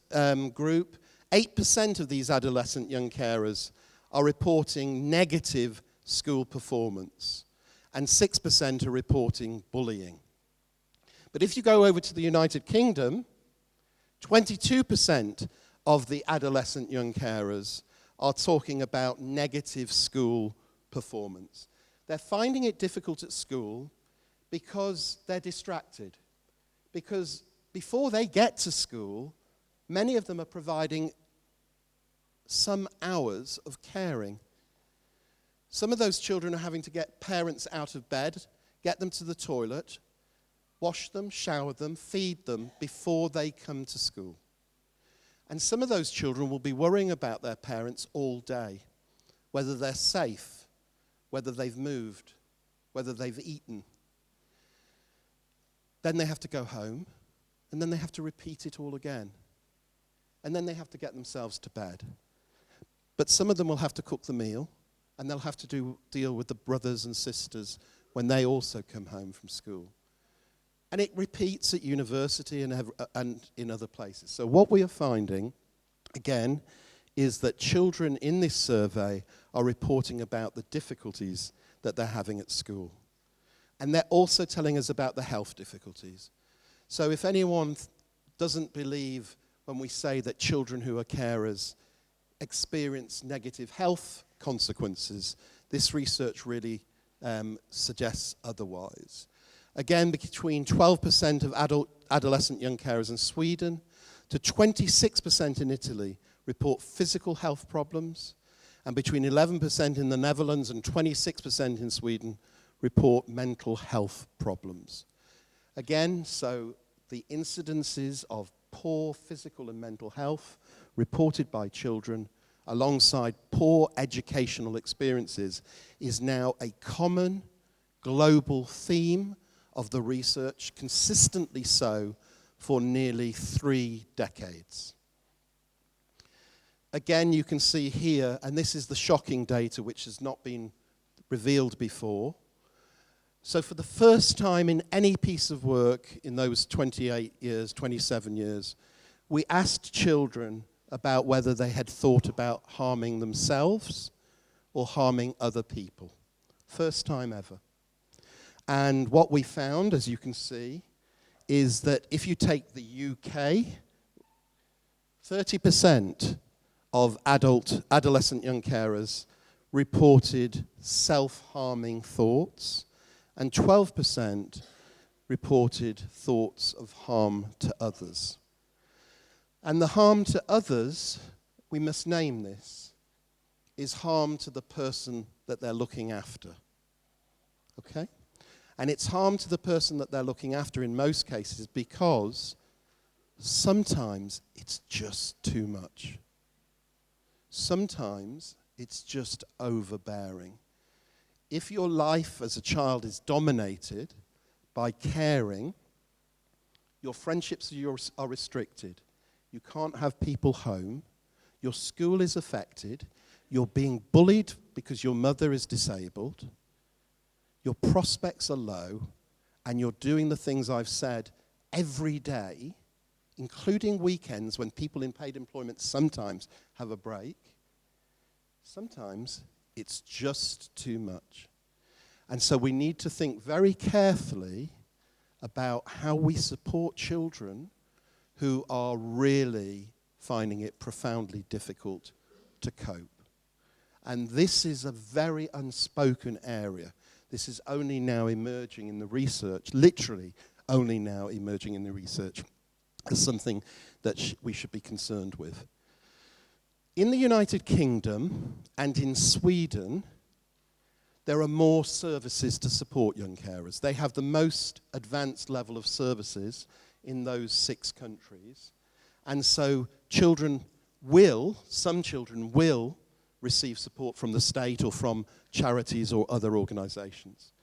group, 8% of these adolescent young carers are reporting negative school performance, and 6% are reporting bullying. But if you go over to the United Kingdom, 22% of the adolescent young carers are talking about negative school performance. They're finding it difficult at school because they're distracted. Because before they get to school, many of them are providing some hours of caring. Some of those children are having to get parents out of bed, get them to the toilet, wash them, shower them, feed them before they come to school. And some of those children will be worrying about their parents all day, whether they're safe, whether they've moved, whether they've eaten. Then they have to go home, and then they have to repeat it all again. And then they have to get themselves to bed. But some of them will have to cook the meal, and they'll have to deal with the brothers and sisters when they also come home from school. And it repeats at university and in other places. So what we are finding, again, is that children in this survey are reporting about the difficulties that they're having at school. And they're also telling us about the health difficulties. So if anyone doesn't believe when we say that children who are carers experience negative health consequences, this research really suggests otherwise. Again, between 12% of adolescent young carers in Sweden to 26% in Italy report physical health problems, and between 11% in the Netherlands and 26% in Sweden report mental health problems. Again, so the incidences of poor physical and mental health reported by children alongside poor educational experiences is now a common global theme of the research, consistently so for nearly 3 decades. Again, you can see here, and this is the shocking data which has not been revealed before. So for the first time in any piece of work in those 28 years, 27 years, we asked children about whether they had thought about harming themselves or harming other people. First time ever. And what we found, as you can see, is that if you take the UK, 30% of adolescent young carers reported self-harming thoughts, and 12% reported thoughts of harm to others. And the harm to others, we must name this, is harm to the person that they're looking after. Okay? And it's harm to the person that they're looking after in most cases because sometimes it's just too much. Sometimes it's just overbearing. If your life as a child is dominated by caring, your friendships are restricted. You can't have people home. Your school is affected. You're being bullied because your mother is disabled. Your prospects are low, and you're doing the things I've said every day, including weekends when people in paid employment sometimes have a break. Sometimes it's just too much. And so we need to think very carefully about how we support children who are really finding it profoundly difficult to cope. And this is a very unspoken area. This is only now emerging in the research, literally only now emerging in the research, as something that we should be concerned with. In the United Kingdom and in Sweden, there are more services to support young carers. They have the most advanced level of services in those 6 countries. And so some children will receive support from the state or from charities or other organizations.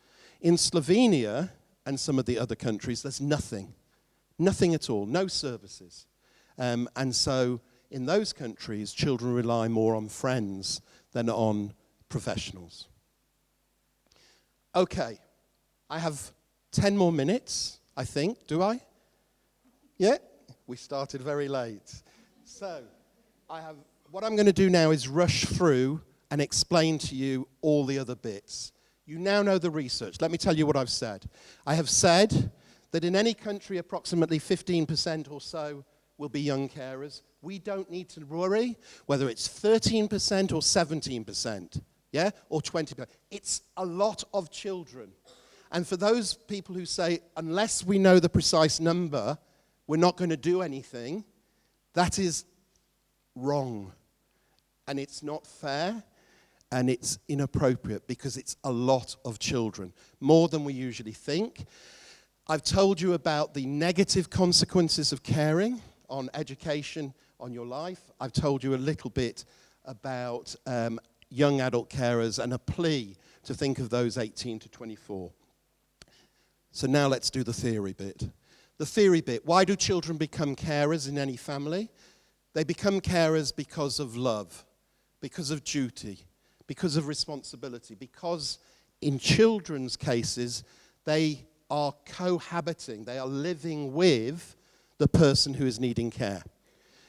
In Slovenia and some of the other countries, there's nothing at all, no services. And so in those countries, children rely more on friends than on professionals. Okay, I have 10 more minutes, I think. Do I? Yeah? We started very late. So, what I'm going to do now is rush through and explain to you all the other bits. You now know the research. Let me tell you what I've said. I have said that in any country approximately 15% or so will be young carers. We don't need to worry whether it's 13% or 17%, yeah, or 20%. It's a lot of children. And for those people who say, unless we know the precise number, we're not going to do anything, that is wrong. And it's not fair, and it's inappropriate because it's a lot of children, more than we usually think. I've told you about the negative consequences of caring on education, on your life. I've told you a little bit about young adult carers and a plea to think of those 18 to 24. So now let's do the theory bit. The theory bit, why do children become carers in any family? They become carers because of love, because of duty, because of responsibility, because in children's cases, they are cohabiting, they are living with the person who is needing care.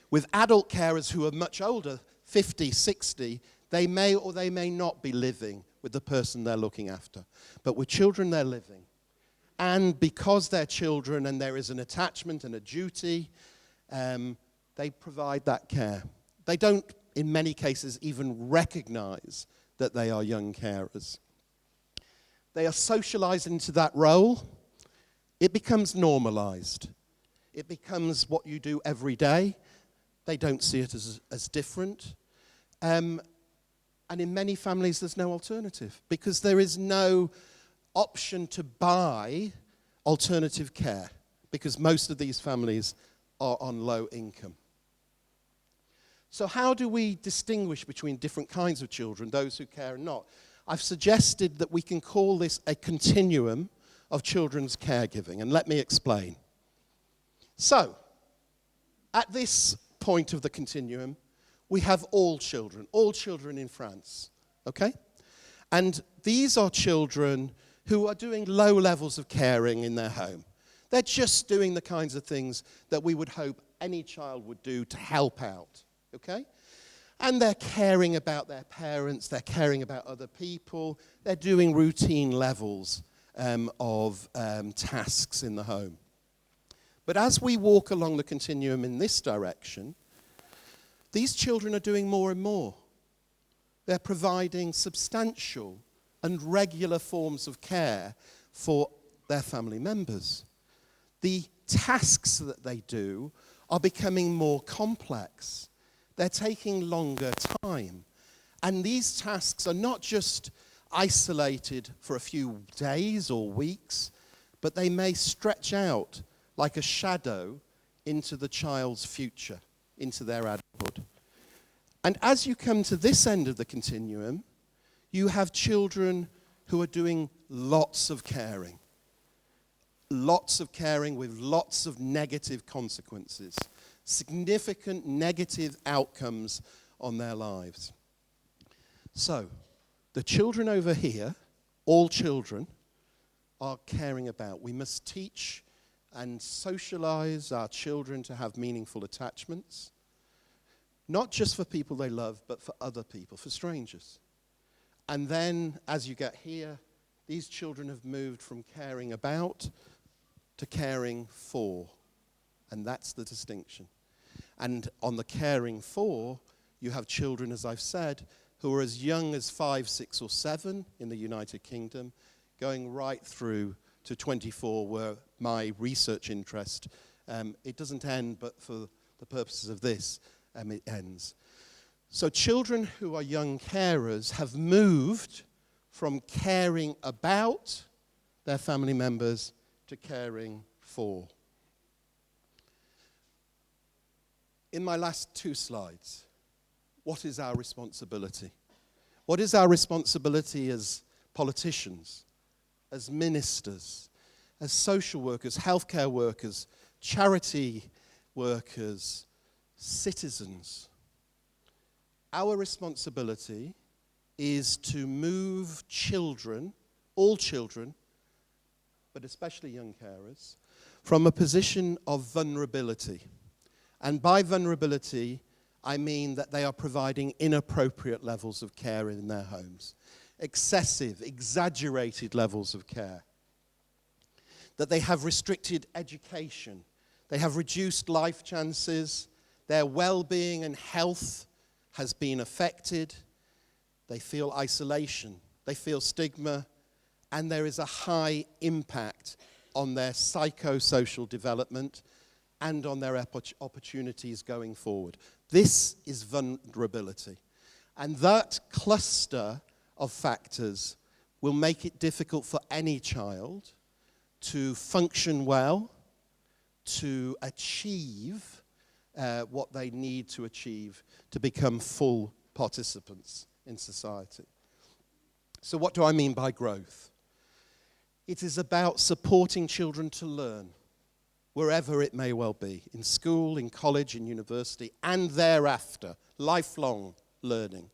With adult carers who are much older, 50, 60, they may or they may not be living with the person they're looking after. But with children, they're living. And because they're children and there is an attachment and a duty, they provide that care. They don't, in many cases, even recognize that they are young carers. They are socialized into that role. It becomes normalized. It becomes what you do every day. They don't see it as different. And in many families, there's no alternative because there is no option to buy alternative care because most of these families are on low income. So how do we distinguish between different kinds of children, those who care and not? I've suggested that we can call this a continuum of children's caregiving, and let me explain. So, at this point of the continuum, we have all children in France, okay? And these are children who are doing low levels of caring in their home. They're just doing the kinds of things that we would hope any child would do to help out, okay? And they're caring about their parents, they're caring about other people, they're doing routine levels of tasks in the home. But as we walk along the continuum in this direction, these children are doing more and more. They're providing substantial and regular forms of care for their family members. The tasks that they do are becoming more complex. They're taking longer time. And these tasks are not just isolated for a few days or weeks, but they may stretch out like a shadow into the child's future, into their adulthood. And as you come to this end of the continuum, you have children who are doing lots of caring with lots of negative consequences, significant negative outcomes on their lives. So, the children over here, all children, are caring about. We must teach and socialize our children to have meaningful attachments, not just for people they love, but for other people, for strangers. And then, as you get here, these children have moved from caring about to caring for. And that's the distinction. And on the caring for, you have children, as I've said, who are as young as 5, 6, or 7 in the United Kingdom, going right through to 24, where my research interest, it doesn't end, but for the purposes of this, it ends. So children who are young carers have moved from caring about their family members to caring for. In my last 2 slides, what is our responsibility? What is our responsibility as politicians, as ministers, as social workers, healthcare workers, charity workers, citizens? Our responsibility is to move children, all children, but especially young carers, from a position of vulnerability. And by vulnerability, I mean that they are providing inappropriate levels of care in their homes, excessive, exaggerated levels of care. that they have restricted education, they have reduced life chances, their well-being and health has been affected, they feel isolation, they feel stigma, and there is a high impact on their psychosocial development and on their opportunities going forward. This is vulnerability. And that cluster of factors will make it difficult for any child to function well, to achieve what they need to achieve to become full participants in society. So what do I mean by growth? It is about supporting children to learn, wherever it may well be, in school, in college, in university, and thereafter, lifelong learning.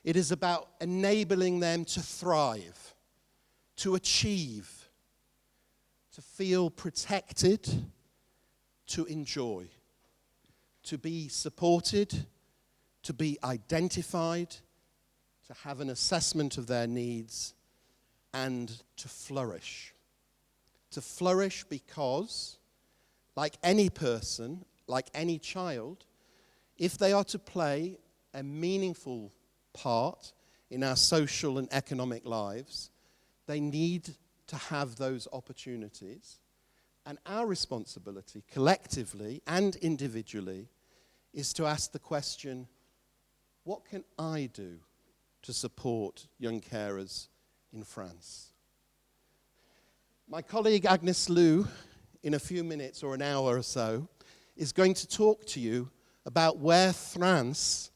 It is about enabling them to thrive, to achieve, to feel protected, to enjoy, to be supported, to be identified, to have an assessment of their needs, and to flourish. To flourish because, like any person, like any child, if they are to play a meaningful part in our social and economic lives, they need to have those opportunities. And our responsibility, collectively and individually, is to ask the question, what can I do to support young carers in France? My colleague Agnes Lou, in a few minutes or an hour or so, is going to talk to you about where France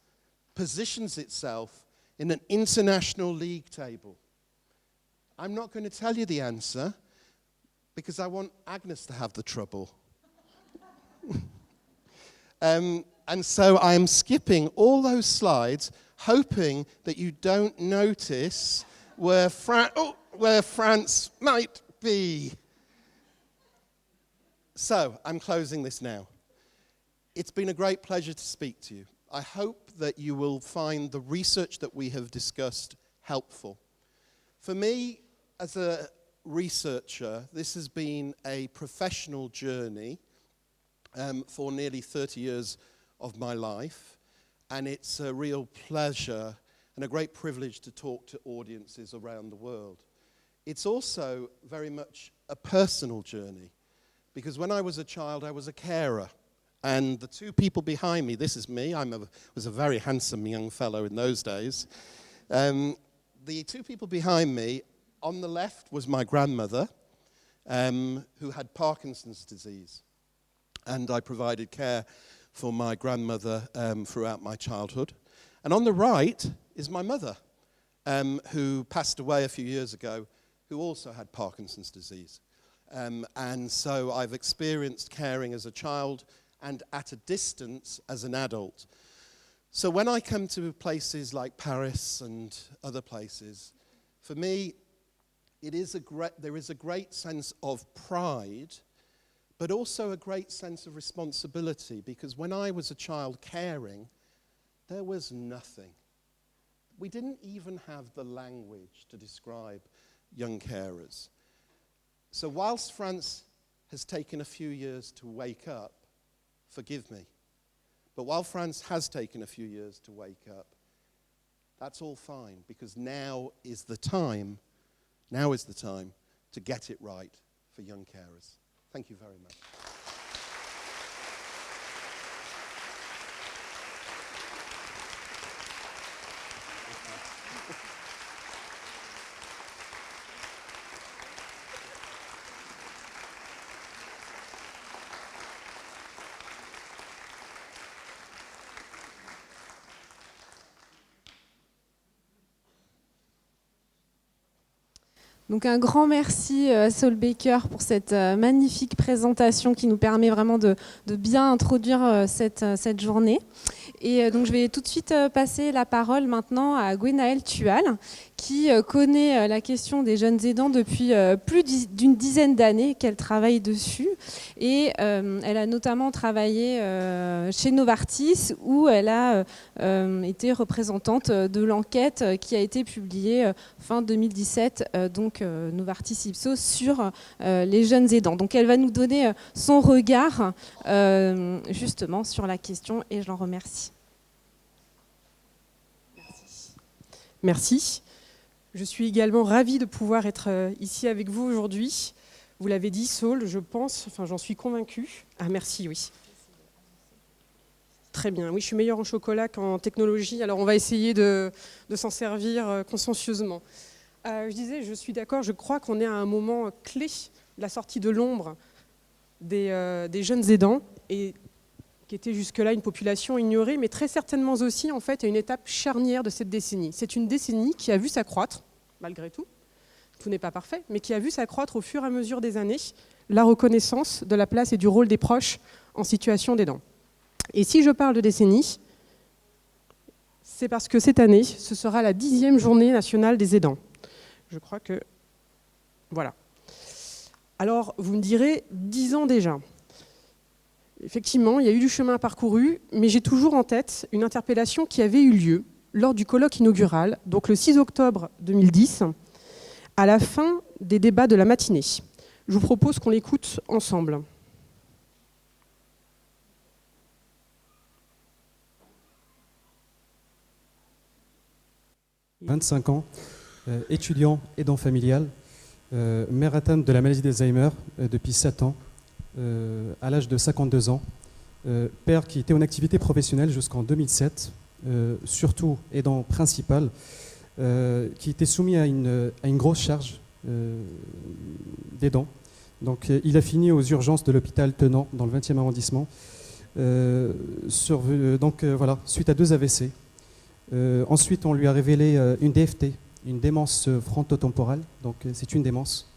positions itself in an international league table. I'm not going to tell you the answer because I want Agnes to have the trouble. And so I am skipping all those slides, hoping that you don't notice where France might be. So I'm closing this now. It's been a great pleasure to speak to you. I hope that you will find the research that we have discussed helpful. For me, as a researcher, this has been a professional journey for nearly 30 years of my life, and it's a real pleasure and a great privilege to talk to audiences around the world. It's also very much a personal journey, because when I was a child, I was a carer. And the two people behind me, this is me, was a very handsome young fellow in those days. The two people behind me, on the left was my grandmother, who had Parkinson's disease. And I provided care for my grandmother throughout my childhood. And on the right is my mother, who passed away a few years ago, who also had Parkinson's disease. And so I've experienced caring as a child and at a distance as an adult. So when I come to places like Paris and other places, for me, there is a great sense of pride, but also a great sense of responsibility, because when I was a child caring, there was nothing. We didn't even have the language to describe young carers. So whilst France has taken a few years to wake up, forgive me, but while France has taken a few years to wake up, that's all fine, because now is the time to get it right for young carers. Thank you very much. Donc un grand merci à Saul Becker pour cette magnifique présentation qui nous permet vraiment de bien introduire cette journée. Et donc je vais tout de suite passer la parole maintenant à Gwenaëlle Thual, qui connaît la question des jeunes aidants depuis plus d'une dizaine d'années, qu'elle travaille dessus, Et elle a notamment travaillé chez Novartis, où elle a été représentante de l'enquête qui a été publiée fin 2017, donc Novartis Ipsos, sur les jeunes aidants. Donc elle va nous donner son regard justement sur la question, et je l'en remercie. Merci. Je suis également ravie de pouvoir être ici avec vous aujourd'hui. Vous l'avez dit, Saul, je pense, enfin j'en suis convaincue. Ah merci, oui. Très bien, oui, je suis meilleure en chocolat qu'en technologie, alors on va essayer de s'en servir consciencieusement. Je disais, je suis d'accord, je crois qu'on est à un moment clé de la sortie de l'ombre des jeunes aidants, et qui était jusque-là une population ignorée, mais très certainement aussi en fait à une étape charnière de cette décennie. C'est une décennie qui a vu s'accroître, malgré tout n'est pas parfait, mais qui a vu s'accroître au fur et à mesure des années la reconnaissance de la place et du rôle des proches en situation d'aidant. Et si je parle de décennie, c'est parce que cette année, ce sera la 10e journée nationale des aidants. Je crois que... Voilà. Alors, vous me direz, 10 ans déjà. Effectivement, il y a eu du chemin parcouru, mais j'ai toujours en tête une interpellation qui avait eu lieu lors du colloque inaugural, donc le 6 octobre 2010, à la fin des débats de la matinée. Je vous propose qu'on l'écoute ensemble. « 25 ans, étudiant, aidant familial, mère atteinte de la maladie d'Alzheimer depuis 7 ans, à l'âge de 52 ans, père qui était en activité professionnelle jusqu'en 2007, surtout aidant principal, qui était soumis à une grosse charge d'aidant. Donc il a fini aux urgences de l'hôpital Tenant, dans le 20e arrondissement, voilà, suite à 2 AVC. Ensuite, on lui a révélé une DFT, une démence frontotemporale, donc c'est une démence.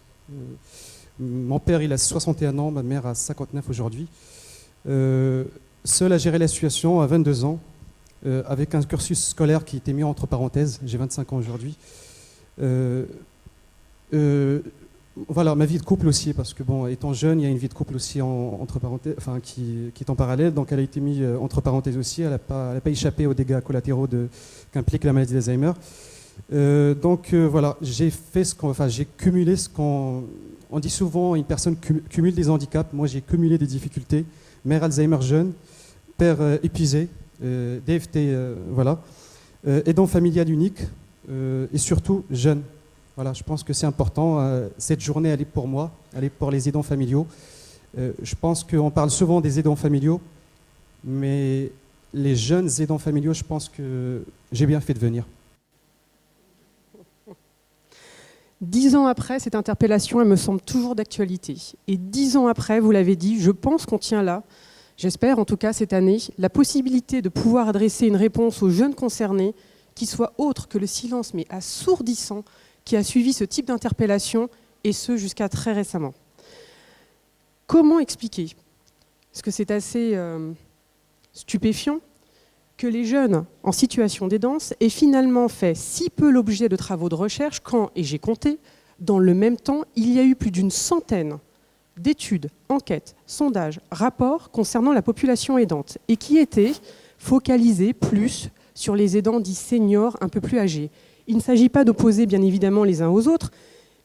Mon père, il a 61 ans, ma mère a 59 aujourd'hui. Seul à gérer la situation à 22 ans, avec un cursus scolaire qui était mis entre parenthèses. J'ai 25 ans aujourd'hui. Voilà, ma vie de couple aussi, parce que bon, étant jeune, il y a une vie de couple aussi entre parenthèses, enfin, qui est en parallèle, donc elle a été mise entre parenthèses aussi. Elle n'a pas échappé aux dégâts collatéraux qu'implique la maladie d'Alzheimer. Voilà, j'ai cumulé ce qu'on... On dit souvent une personne cumule des handicaps. Moi, j'ai cumulé des difficultés. Mère Alzheimer jeune, père épuisé, DFT, voilà, aidant familial unique et surtout jeune. Voilà, je pense que c'est important. Cette journée, elle est pour moi, elle est pour les aidants familiaux. Je pense qu'on parle souvent des aidants familiaux, mais les jeunes aidants familiaux, je pense que j'ai bien fait de venir. 10 ans après, cette interpellation, elle me semble toujours d'actualité. Et 10 ans après, vous l'avez dit, je pense qu'on tient là, j'espère en tout cas cette année, la possibilité de pouvoir adresser une réponse aux jeunes concernés qui soit autre que le silence, mais assourdissant, qui a suivi ce type d'interpellation, et ce jusqu'à très récemment. Comment expliquer, parce que c'est assez stupéfiant, que les jeunes en situation d'aidance aient finalement fait si peu l'objet de travaux de recherche quand, et j'ai compté, dans le même temps, il y a eu plus d'une centaine d'études, enquêtes, sondages, rapports concernant la population aidante et qui étaient focalisés plus sur les aidants dits seniors, un peu plus âgés. Il ne s'agit pas d'opposer bien évidemment les uns aux autres,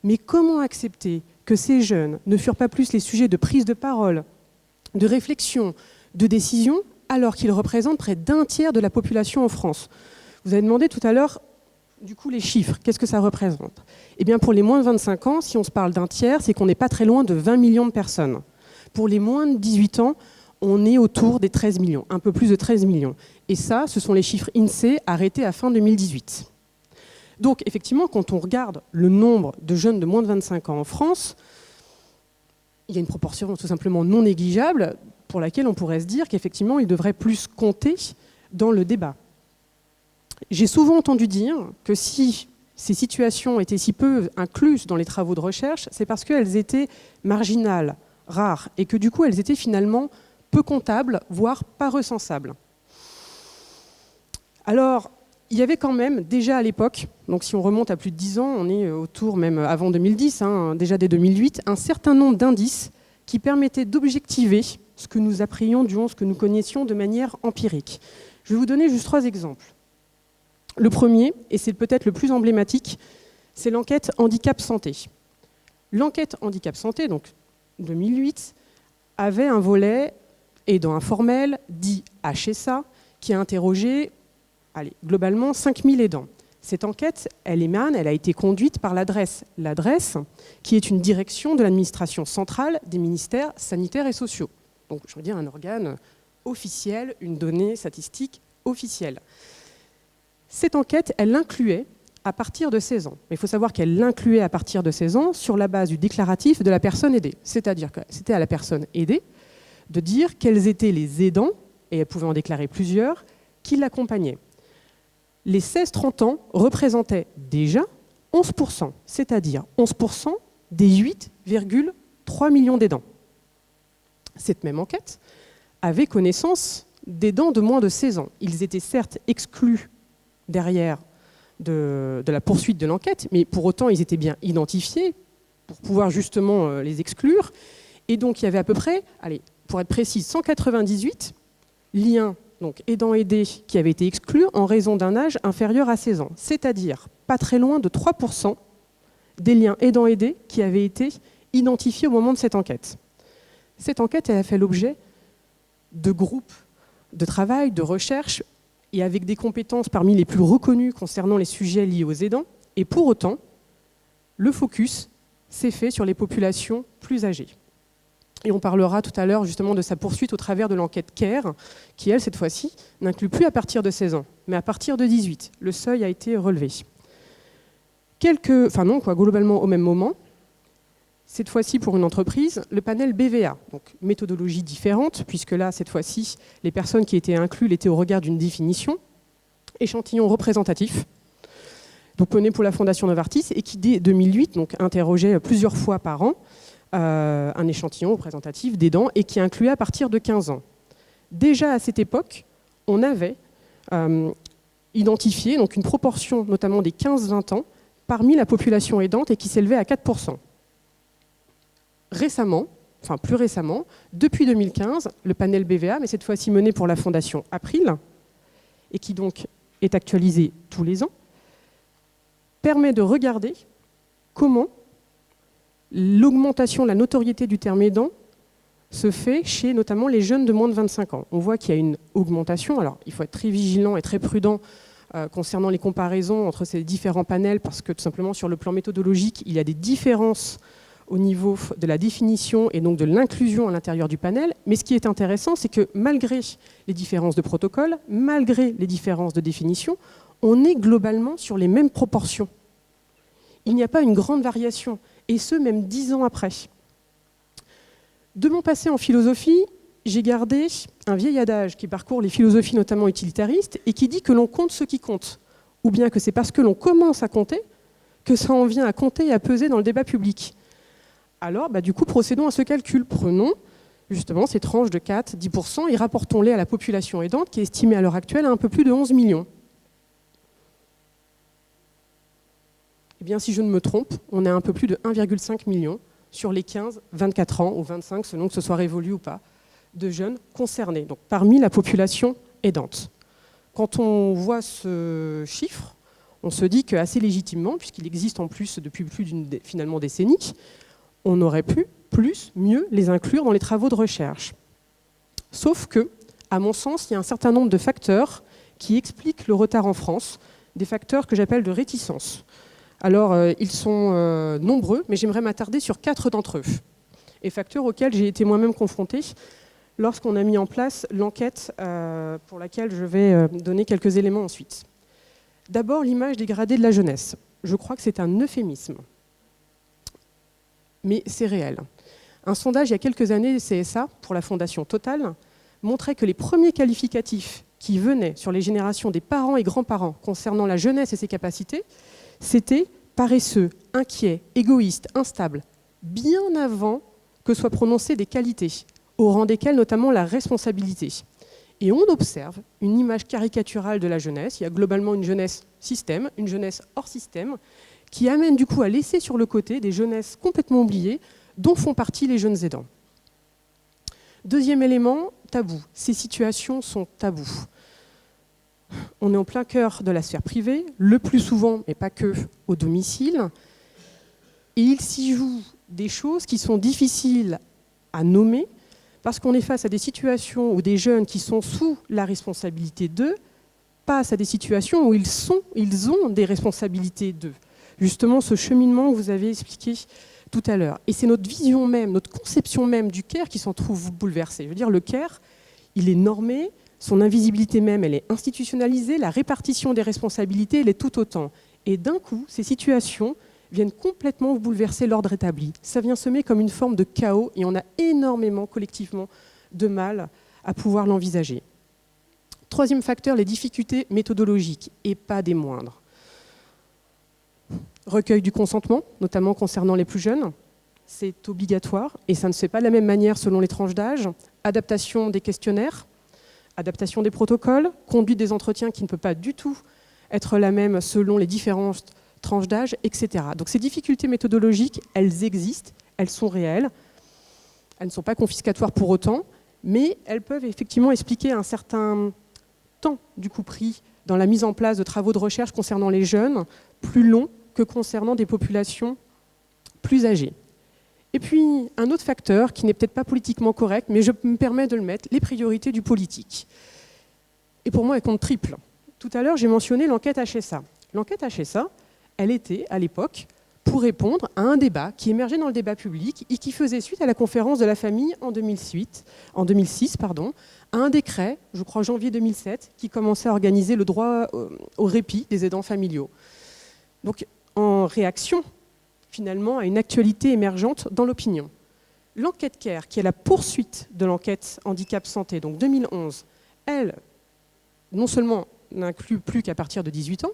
mais comment accepter que ces jeunes ne furent pas plus les sujets de prise de parole, de réflexion, de décision, alors qu'ils représentent près d'un tiers de la population en France. Vous avez demandé tout à l'heure, du coup, les chiffres, qu'est-ce que ça représente ? Eh bien, pour les moins de 25 ans, si on se parle d'un tiers, c'est qu'on n'est pas très loin de 20 millions de personnes. Pour les moins de 18 ans, on est autour des 13 millions, un peu plus de 13 millions. Et ça, ce sont les chiffres INSEE arrêtés à fin 2018. Donc, effectivement, quand on regarde le nombre de jeunes de moins de 25 ans en France, il y a une proportion tout simplement non négligeable pour laquelle on pourrait se dire qu'effectivement, il devrait plus compter dans le débat. J'ai souvent entendu dire que si ces situations étaient si peu incluses dans les travaux de recherche, c'est parce qu'elles étaient marginales, rares, et que du coup, elles étaient finalement peu comptables, voire pas recensables. Alors, il y avait quand même, déjà à l'époque, donc si on remonte à plus de 10 ans, on est autour même avant 2010, déjà dès 2008, un certain nombre d'indices qui permettait d'objectiver ce que nous appréhendions, ce que nous connaissions de manière empirique. Je vais vous donner juste 3 exemples. Le premier, et c'est peut-être le plus emblématique, c'est l'enquête handicap santé. L'enquête handicap santé, donc 2008, avait un volet aidant informel, dit HSA, qui a interrogé globalement 5000 aidants. Cette enquête, elle a été conduite par l'adresse. L'adresse, qui est une direction de l'administration centrale des ministères sanitaires et sociaux. Donc, je veux dire, un organe officiel, une donnée statistique officielle. Cette enquête, elle l'incluait à partir de 16 ans. Mais il faut savoir qu'elle l'incluait à partir de 16 ans sur la base du déclaratif de la personne aidée. C'est-à-dire que c'était à la personne aidée de dire quels étaient les aidants, et elle pouvait en déclarer plusieurs, qui l'accompagnaient. Les 16-30 ans représentaient déjà 11%, c'est-à-dire 11% des 8,3 millions d'aidants. Cette même enquête avait connaissance d'aidants de moins de 16 ans. Ils étaient certes exclus derrière de la poursuite de l'enquête, mais pour autant ils étaient bien identifiés pour pouvoir justement les exclure. Et donc il y avait à peu près, pour être précis, 198 liens donc aidants aidés qui avaient été exclus en raison d'un âge inférieur à 16 ans. C'est-à-dire pas très loin de 3% des liens aidants aidés qui avaient été identifiés au moment de cette enquête. Cette enquête, elle a fait l'objet de groupes de travail, de recherche, et avec des compétences parmi les plus reconnues concernant les sujets liés aux aidants. Et pour autant, le focus s'est fait sur les populations plus âgées. Et on parlera tout à l'heure justement de sa poursuite au travers de l'enquête CARE, qui, elle, cette fois-ci, n'inclut plus à partir de 16 ans, mais à partir de 18. Le seuil a été relevé. Globalement au même moment, cette fois-ci pour une entreprise, le panel BVA, donc méthodologie différente, puisque là, cette fois-ci, les personnes qui étaient incluses l'étaient au regard d'une définition, échantillon représentatif, donc mené pour la Fondation Novartis, et qui, dès 2008, donc, interrogeait plusieurs fois par an un échantillon représentatif d'aidants et qui incluait à partir de 15 ans. Déjà à cette époque, on avait identifié donc, une proportion, notamment des 15-20 ans, parmi la population aidante et qui s'élevait à 4%. Plus récemment, depuis 2015, le panel BVA, mais cette fois-ci mené pour la Fondation April, et qui donc est actualisé tous les ans, permet de regarder comment l'augmentation, la notoriété du terme aidant se fait chez notamment les jeunes de moins de 25 ans. On voit qu'il y a une augmentation. Alors, il faut être très vigilant et très prudent concernant les comparaisons entre ces différents panels, parce que tout simplement, sur le plan méthodologique, il y a des différences au niveau de la définition et donc de l'inclusion à l'intérieur du panel. Mais ce qui est intéressant, c'est que malgré les différences de protocole, malgré les différences de définition, on est globalement sur les mêmes proportions. Il n'y a pas une grande variation, et ce, même 10 ans après. De mon passé en philosophie, j'ai gardé un vieil adage qui parcourt les philosophies notamment utilitaristes et qui dit que l'on compte ce qui compte, ou bien que c'est parce que l'on commence à compter que ça en vient à compter et à peser dans le débat public. Alors, du coup, procédons à ce calcul. Prenons justement ces tranches de 4-10% et rapportons-les à la population aidante qui est estimée à l'heure actuelle à un peu plus de 11 millions. Eh bien, si je ne me trompe, on est à un peu plus de 1,5 million sur les 15-24 ans, ou 25, selon que ce soit révolu ou pas, de jeunes concernés, donc parmi la population aidante. Quand on voit ce chiffre, on se dit qu'assez légitimement, puisqu'il existe en plus depuis plus d'une décennie, on aurait pu mieux les inclure dans les travaux de recherche. Sauf que, à mon sens, il y a un certain nombre de facteurs qui expliquent le retard en France, des facteurs que j'appelle de réticence. Alors, ils sont nombreux, mais j'aimerais m'attarder sur 4 d'entre eux, et facteurs auxquels j'ai été moi-même confrontée lorsqu'on a mis en place l'enquête pour laquelle je vais donner quelques éléments ensuite. D'abord, l'image dégradée de la jeunesse. Je crois que c'est un euphémisme, mais c'est réel. Un sondage il y a quelques années, CSA, pour la Fondation Thual, montrait que les premiers qualificatifs qui venaient sur les générations des parents et grands-parents concernant la jeunesse et ses capacités, c'était paresseux, inquiet, égoïste, instable, bien avant que soient prononcées des qualités, au rang desquelles notamment la responsabilité. Et on observe une image caricaturale de la jeunesse. Il y a globalement une jeunesse système, une jeunesse hors système, qui amène du coup à laisser sur le côté des jeunesses complètement oubliées, dont font partie les jeunes aidants. Deuxième élément, tabou. Ces situations sont tabous. On est en plein cœur de la sphère privée, le plus souvent, mais pas que, au domicile. Et il s'y joue des choses qui sont difficiles à nommer, parce qu'on est face à des situations où des jeunes qui sont sous la responsabilité d'eux passent à des situations où ils ont des responsabilités d'eux. Justement, ce cheminement que vous avez expliqué tout à l'heure. Et c'est notre vision même, notre conception même du care qui s'en trouve bouleversée. Je veux dire, le care, il est normé, son invisibilité même, elle est institutionnalisée, la répartition des responsabilités, elle est tout autant. Et d'un coup, ces situations viennent complètement bouleverser l'ordre établi. Ça vient semer comme une forme de chaos et on a énormément, collectivement, de mal à pouvoir l'envisager. Troisième facteur, les difficultés méthodologiques, et pas des moindres. Recueil du consentement, notamment concernant les plus jeunes, c'est obligatoire et ça ne se fait pas de la même manière selon les tranches d'âge. Adaptation des questionnaires, adaptation des protocoles, conduite des entretiens qui ne peut pas du tout être la même selon les différentes tranches d'âge, etc. Donc ces difficultés méthodologiques, elles existent, elles sont réelles, elles ne sont pas confiscatoires pour autant, mais elles peuvent effectivement expliquer un certain temps du coup pris dans la mise en place de travaux de recherche concernant les jeunes, plus long que concernant des populations plus âgées. Et puis, un autre facteur qui n'est peut-être pas politiquement correct, mais je me permets de le mettre, les priorités du politique. Et pour moi, elles comptent triple. Tout à l'heure, j'ai mentionné l'enquête HSA. L'enquête HSA, elle était, à l'époque, pour répondre à un débat qui émergeait dans le débat public et qui faisait suite à la conférence de la famille en 2006, à un décret, je crois janvier 2007, qui commençait à organiser le droit au répit des aidants familiaux. Donc, en réaction, finalement, à une actualité émergente dans l'opinion. L'enquête CARE, qui est la poursuite de l'enquête handicap santé, donc 2011, elle, non seulement n'inclut plus qu'à partir de 18 ans,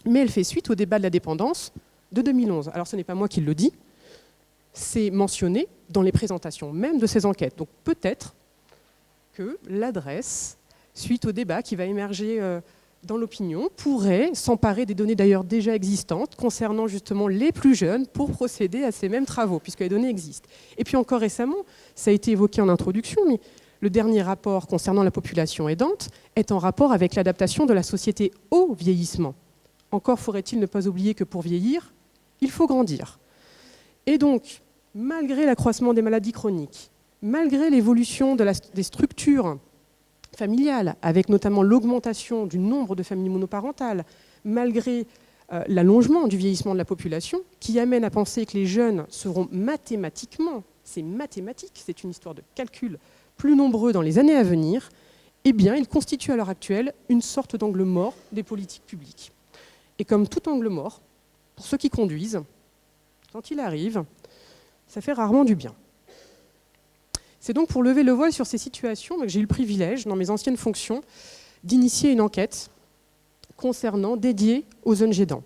mais elle fait suite au débat de la dépendance de 2011. Alors ce n'est pas moi qui le dis, c'est mentionné dans les présentations même de ces enquêtes. Donc peut-être que l'adresse, suite au débat qui va émerger dans l'opinion, pourrait s'emparer des données d'ailleurs déjà existantes concernant justement les plus jeunes pour procéder à ces mêmes travaux, puisque les données existent. Et puis encore récemment, ça a été évoqué en introduction, mais le dernier rapport concernant la population aidante est en rapport avec l'adaptation de la société au vieillissement. Encore faudrait-il ne pas oublier que pour vieillir, il faut grandir. Et donc, malgré l'accroissement des maladies chroniques, malgré l'évolution des structures familiales, avec notamment l'augmentation du nombre de familles monoparentales, malgré l'allongement du vieillissement de la population, qui amène à penser que les jeunes seront mathématiquement, c'est mathématique, c'est une histoire de calcul, plus nombreux dans les années à venir, eh bien, ils constituent à l'heure actuelle une sorte d'angle mort des politiques publiques. Et comme tout angle mort, pour ceux qui conduisent, quand il arrive, ça fait rarement du bien. C'est donc pour lever le voile sur ces situations que j'ai eu le privilège, dans mes anciennes fonctions, d'initier une enquête dédiée aux jeunes aidants.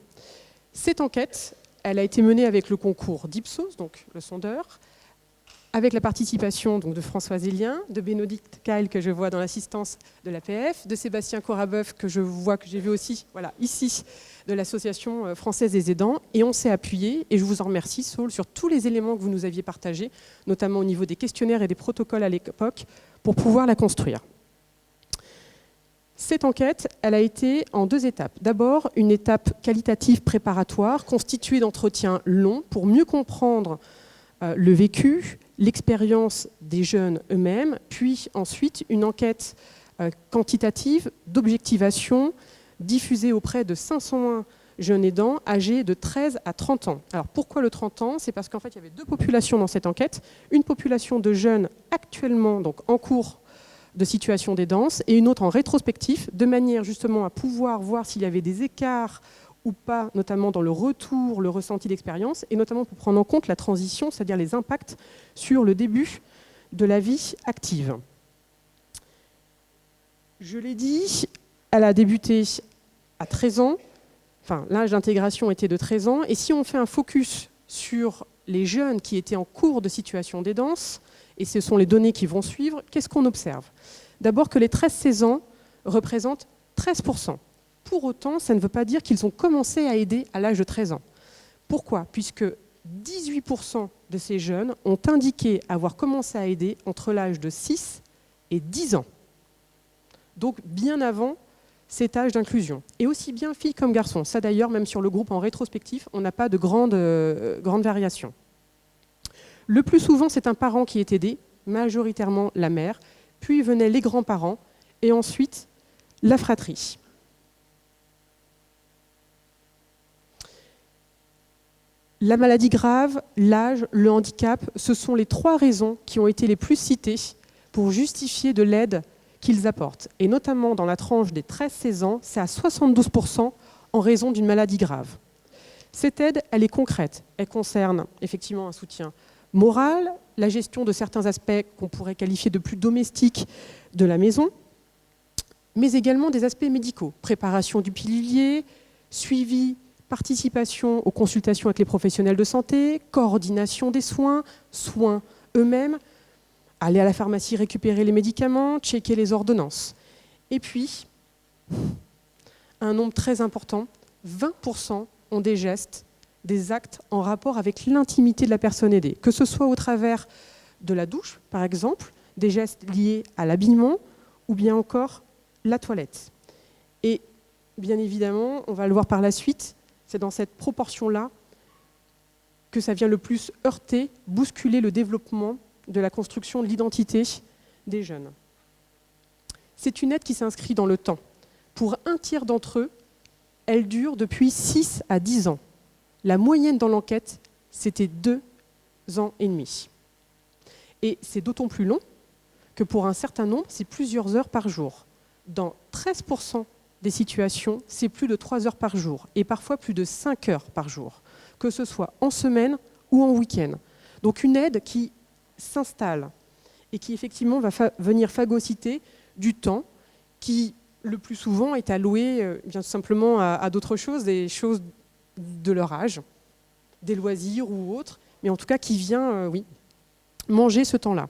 Cette enquête, elle a été menée avec le concours d'Ipsos, donc le sondeur, avec la participation donc, de François Zélien, de Bénédicte Caille, que je vois dans l'assistance de l'APF, de Sébastien Corabeuf, que j'ai vu aussi ici, de l'Association française des aidants. Et on s'est appuyé, et je vous en remercie, Saul, sur tous les éléments que vous nous aviez partagés, notamment au niveau des questionnaires et des protocoles à l'époque, pour pouvoir la construire. Cette enquête, elle a été en 2 étapes. D'abord, une étape qualitative préparatoire, constituée d'entretiens longs, pour mieux comprendre le vécu, l'expérience des jeunes eux-mêmes, puis ensuite une enquête quantitative d'objectivation diffusée auprès de 501 jeunes aidants âgés de 13 à 30 ans. Alors pourquoi le 30 ans? C'est parce qu'en fait il y avait 2 populations dans cette enquête, une population de jeunes actuellement donc en cours de situation d'aidance et une autre en rétrospectif, de manière justement à pouvoir voir s'il y avait des écarts ou pas, notamment dans le retour, le ressenti d'expérience, et notamment pour prendre en compte la transition, c'est-à-dire les impacts sur le début de la vie active. Je l'ai dit, elle a débuté à 13 ans, enfin l'âge d'intégration était de 13 ans, et si on fait un focus sur les jeunes qui étaient en cours de situation d'aidance, et ce sont les données qui vont suivre, qu'est-ce qu'on observe? D'abord que les 13-16 ans représentent 13%. Pour autant, ça ne veut pas dire qu'ils ont commencé à aider à l'âge de 13 ans. Pourquoi? Puisque 18% de ces jeunes ont indiqué avoir commencé à aider entre l'âge de 6 et 10 ans. Donc bien avant cet âge d'inclusion. Et aussi bien filles comme garçons. Ça d'ailleurs, même sur le groupe en rétrospectif, on n'a pas de grande variation. Le plus souvent, c'est un parent qui est aidé, majoritairement la mère, puis venaient les grands-parents et ensuite la fratrie. La maladie grave, l'âge, le handicap, ce sont les 3 raisons qui ont été les plus citées pour justifier de l'aide qu'ils apportent. Et notamment dans la tranche des 13-16 ans, c'est à 72% en raison d'une maladie grave. Cette aide, elle est concrète. Elle concerne effectivement un soutien moral, la gestion de certains aspects qu'on pourrait qualifier de plus domestiques de la maison, mais également des aspects médicaux, préparation du pilulier, suivi, participation aux consultations avec les professionnels de santé, coordination des soins, soins eux-mêmes, aller à la pharmacie récupérer les médicaments, checker les ordonnances. Et puis, un nombre très important, 20% ont des gestes, des actes en rapport avec l'intimité de la personne aidée, que ce soit au travers de la douche, par exemple, des gestes liés à l'habillement, ou bien encore la toilette. Et bien évidemment, on va le voir par la suite, c'est dans cette proportion-là que ça vient le plus heurter, bousculer le développement de la construction de l'identité des jeunes. C'est une aide qui s'inscrit dans le temps. Pour un tiers d'entre eux, elle dure depuis 6 à 10 ans. La moyenne dans l'enquête, c'était 2 ans et demi. Et c'est d'autant plus long que pour un certain nombre, c'est plusieurs heures par jour. Dans 13% des situations, c'est plus de 3 heures par jour et parfois plus de 5 heures par jour, que ce soit en semaine ou en week-end. Donc une aide qui s'installe et qui effectivement va venir phagocyter du temps qui, le plus souvent, est alloué bien simplement à d'autres choses, des choses de leur âge, des loisirs ou autres, mais en tout cas qui vient manger ce temps-là.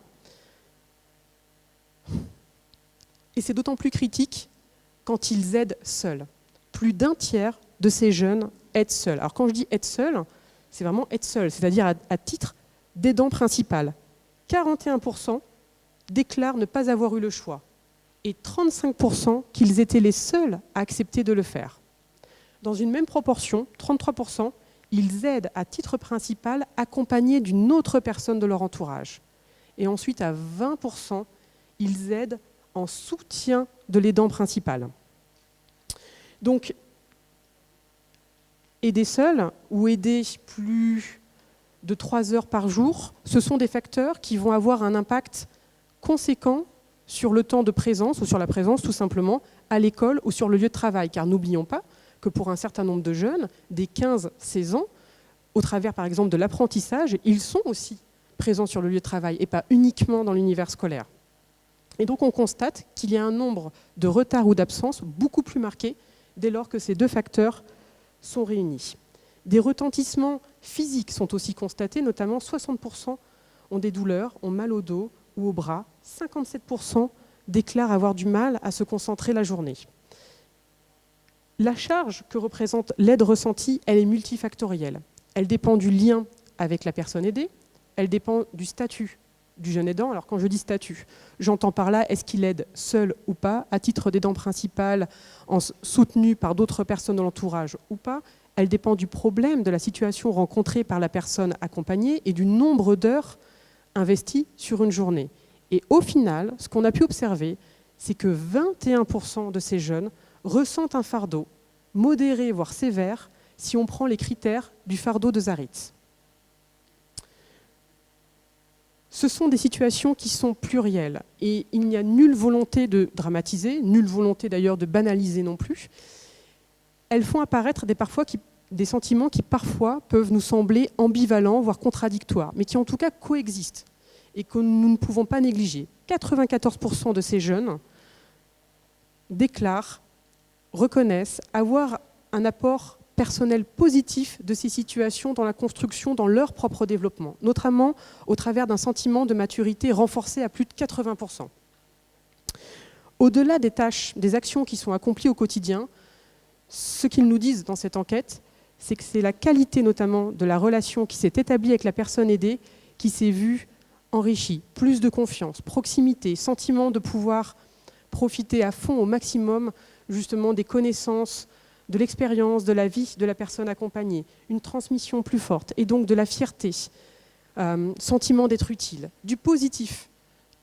Et c'est d'autant plus critique quand ils aident seuls. Plus d'un tiers de ces jeunes aident seuls. Alors quand je dis aide seul, c'est vraiment aide seul, c'est-à-dire à titre d'aidant principal. 41% déclarent ne pas avoir eu le choix et 35% qu'ils étaient les seuls à accepter de le faire. Dans une même proportion, 33%, ils aident à titre principal accompagnés d'une autre personne de leur entourage. Et ensuite, à 20%, ils aident en soutien de l'aidant principal. Donc, aider seul ou aider plus de 3 heures par jour, ce sont des facteurs qui vont avoir un impact conséquent sur le temps de présence ou sur la présence tout simplement à l'école ou sur le lieu de travail. Car n'oublions pas que pour un certain nombre de jeunes, des 15-16 ans, au travers par exemple de l'apprentissage, ils sont aussi présents sur le lieu de travail et pas uniquement dans l'univers scolaire. Et donc on constate qu'il y a un nombre de retards ou d'absences beaucoup plus marqué dès lors que ces 2 facteurs sont réunis. Des retentissements physiques sont aussi constatés, notamment 60% ont des douleurs, ont mal au dos ou au bras, 57% déclarent avoir du mal à se concentrer la journée. La charge que représente l'aide ressentie, elle est multifactorielle. Elle dépend du lien avec la personne aidée, elle dépend du statut du jeune aidant. Alors quand je dis statut, j'entends par là, est-ce qu'il aide seul ou pas, à titre d'aidant principal, soutenu par d'autres personnes de l'entourage ou pas. Elle dépend du problème, de la situation rencontrée par la personne accompagnée et du nombre d'heures investies sur une journée. Et au final, ce qu'on a pu observer, c'est que 21% de ces jeunes ressentent un fardeau, modéré voire sévère, si on prend les critères du fardeau de Zaritz. Ce sont des situations qui sont plurielles et il n'y a nulle volonté de dramatiser, nulle volonté d'ailleurs de banaliser non plus. Elles font apparaître des sentiments qui parfois peuvent nous sembler ambivalents, voire contradictoires, mais qui en tout cas coexistent et que nous ne pouvons pas négliger. 94% de ces jeunes déclarent, reconnaissent avoir un apport personnel positif de ces situations dans la construction, dans leur propre développement, notamment au travers d'un sentiment de maturité renforcé à plus de 80%. Au-delà des tâches, des actions qui sont accomplies au quotidien, ce qu'ils nous disent dans cette enquête, c'est que c'est la qualité notamment de la relation qui s'est établie avec la personne aidée qui s'est vue enrichie. Plus de confiance, proximité, sentiment de pouvoir profiter à fond, au maximum, justement des connaissances, de l'expérience, de la vie de la personne accompagnée. Une transmission plus forte et donc de la fierté, sentiment d'être utile. Du positif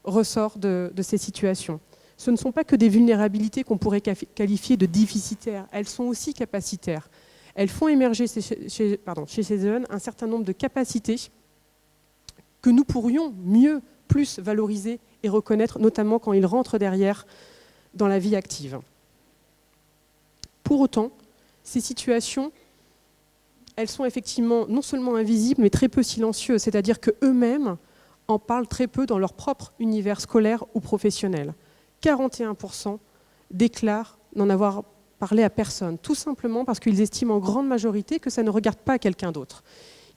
ressort de ces situations. Ce ne sont pas que des vulnérabilités qu'on pourrait qualifier de déficitaires, elles sont aussi capacitaires. Elles font émerger chez ces jeunes un certain nombre de capacités que nous pourrions mieux, plus valoriser et reconnaître, notamment quand ils rentrent derrière dans la vie active. Pour autant, ces situations, elles sont effectivement non seulement invisibles, mais très peu silencieuses, c'est-à-dire qu'eux-mêmes en parlent très peu dans leur propre univers scolaire ou professionnel. 41% déclarent n'en avoir parlé à personne, tout simplement parce qu'ils estiment en grande majorité que ça ne regarde pas quelqu'un d'autre.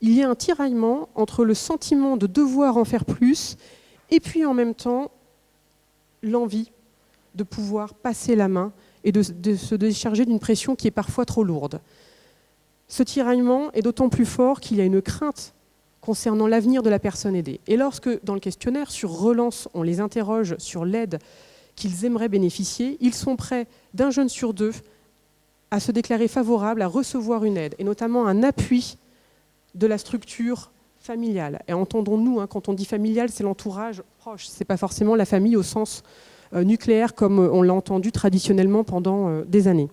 Il y a un tiraillement entre le sentiment de devoir en faire plus et puis en même temps l'envie de pouvoir passer la main et de se décharger d'une pression qui est parfois trop lourde. Ce tiraillement est d'autant plus fort qu'il y a une crainte concernant l'avenir de la personne aidée. Et lorsque, dans le questionnaire, sur relance, on les interroge sur l'aide qu'ils aimeraient bénéficier, ils sont prêts, d'un jeune sur deux, à se déclarer favorables à recevoir une aide, et notamment un appui de la structure familiale. Et entendons-nous, quand on dit familiale, c'est l'entourage proche, ce n'est pas forcément la famille au sens nucléaire comme on l'a entendu traditionnellement pendant des années.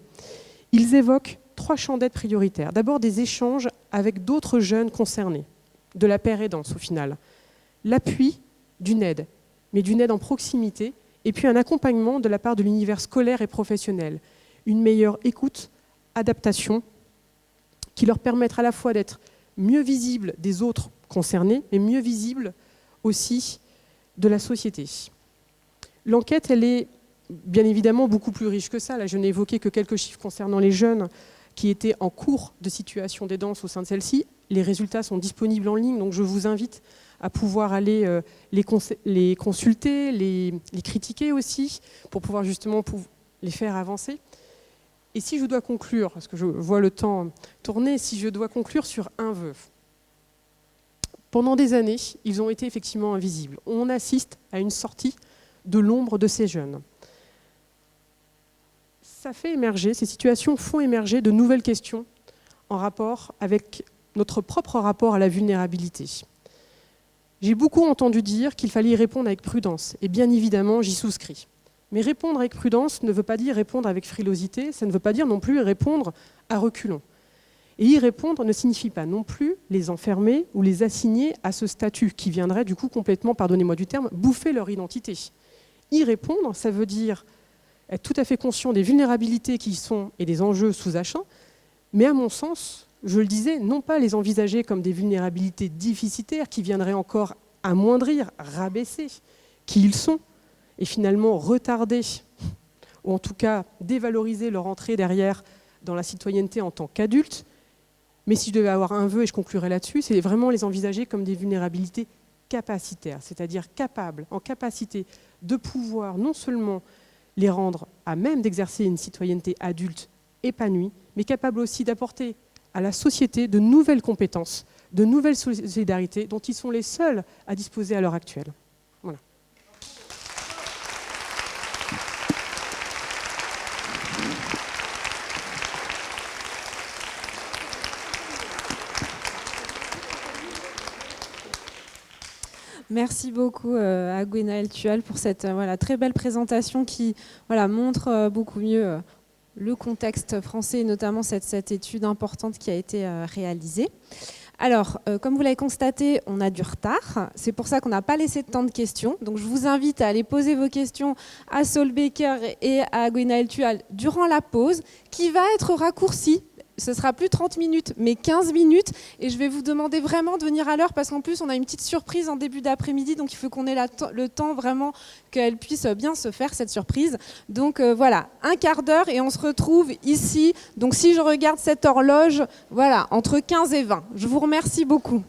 Ils évoquent 3 champs d'aide prioritaires. D'abord des échanges avec d'autres jeunes concernés, de la paire aidance au final. L'appui d'une aide, mais d'une aide en proximité, et puis un accompagnement de la part de l'univers scolaire et professionnel. Une meilleure écoute, adaptation, qui leur permettra à la fois d'être mieux visibles des autres concernés, mais mieux visibles aussi de la société. L'enquête, elle est bien évidemment beaucoup plus riche que ça. Là, je n'ai évoqué que quelques chiffres concernant les jeunes qui étaient en cours de situation d'aidance au sein de celle-ci. Les résultats sont disponibles en ligne, donc je vous invite à pouvoir aller les consulter, les critiquer aussi, pour pouvoir justement les faire avancer. Et si je dois conclure, parce que je vois le temps tourner, si je dois conclure sur un vœu. Pendant des années, ils ont été effectivement invisibles. On assiste à une sortie de l'ombre de ces jeunes. Ça fait émerger, ces situations font émerger de nouvelles questions en rapport avec notre propre rapport à la vulnérabilité. J'ai beaucoup entendu dire qu'il fallait y répondre avec prudence, et bien évidemment, j'y souscris. Mais répondre avec prudence ne veut pas dire répondre avec frilosité, ça ne veut pas dire non plus répondre à reculons. Et y répondre ne signifie pas non plus les enfermer ou les assigner à ce statut qui viendrait du coup complètement, pardonnez-moi du terme, bouffer leur identité. Y répondre, ça veut dire être tout à fait conscient des vulnérabilités qui y sont et des enjeux sous-jacents, mais à mon sens, je le disais, non pas les envisager comme des vulnérabilités déficitaires qui viendraient encore amoindrir, rabaisser qui ils sont, et finalement retarder, ou en tout cas dévaloriser leur entrée derrière dans la citoyenneté en tant qu'adultes. Mais si je devais avoir un vœu, et je conclurai là-dessus, c'est vraiment les envisager comme des vulnérabilités capacitaires, c'est-à-dire capables, en capacité de pouvoir non seulement les rendre à même d'exercer une citoyenneté adulte épanouie, mais capables aussi d'apporter à la société de nouvelles compétences, de nouvelles solidarités dont ils sont les seuls à disposer à l'heure actuelle. Voilà. Merci beaucoup à Gwenaëlle Thual pour cette très belle présentation qui montre beaucoup mieux le contexte français et notamment cette étude importante qui a été réalisée. Alors, comme vous l'avez constaté, on a du retard. C'est pour ça qu'on n'a pas laissé de temps de questions. Donc, je vous invite à aller poser vos questions à Saul Becker et à Gwenaëlle Thual durant la pause, qui va être raccourcie. Ce sera plus 30 minutes, mais 15 minutes. Et je vais vous demander vraiment de venir à l'heure parce qu'en plus, on a une petite surprise en début d'après-midi. Donc, il faut qu'on ait le temps vraiment qu'elle puisse bien se faire, cette surprise. Donc, voilà, un quart d'heure et on se retrouve ici. Donc, si je regarde cette horloge, voilà, entre 15 et 20. Je vous remercie beaucoup.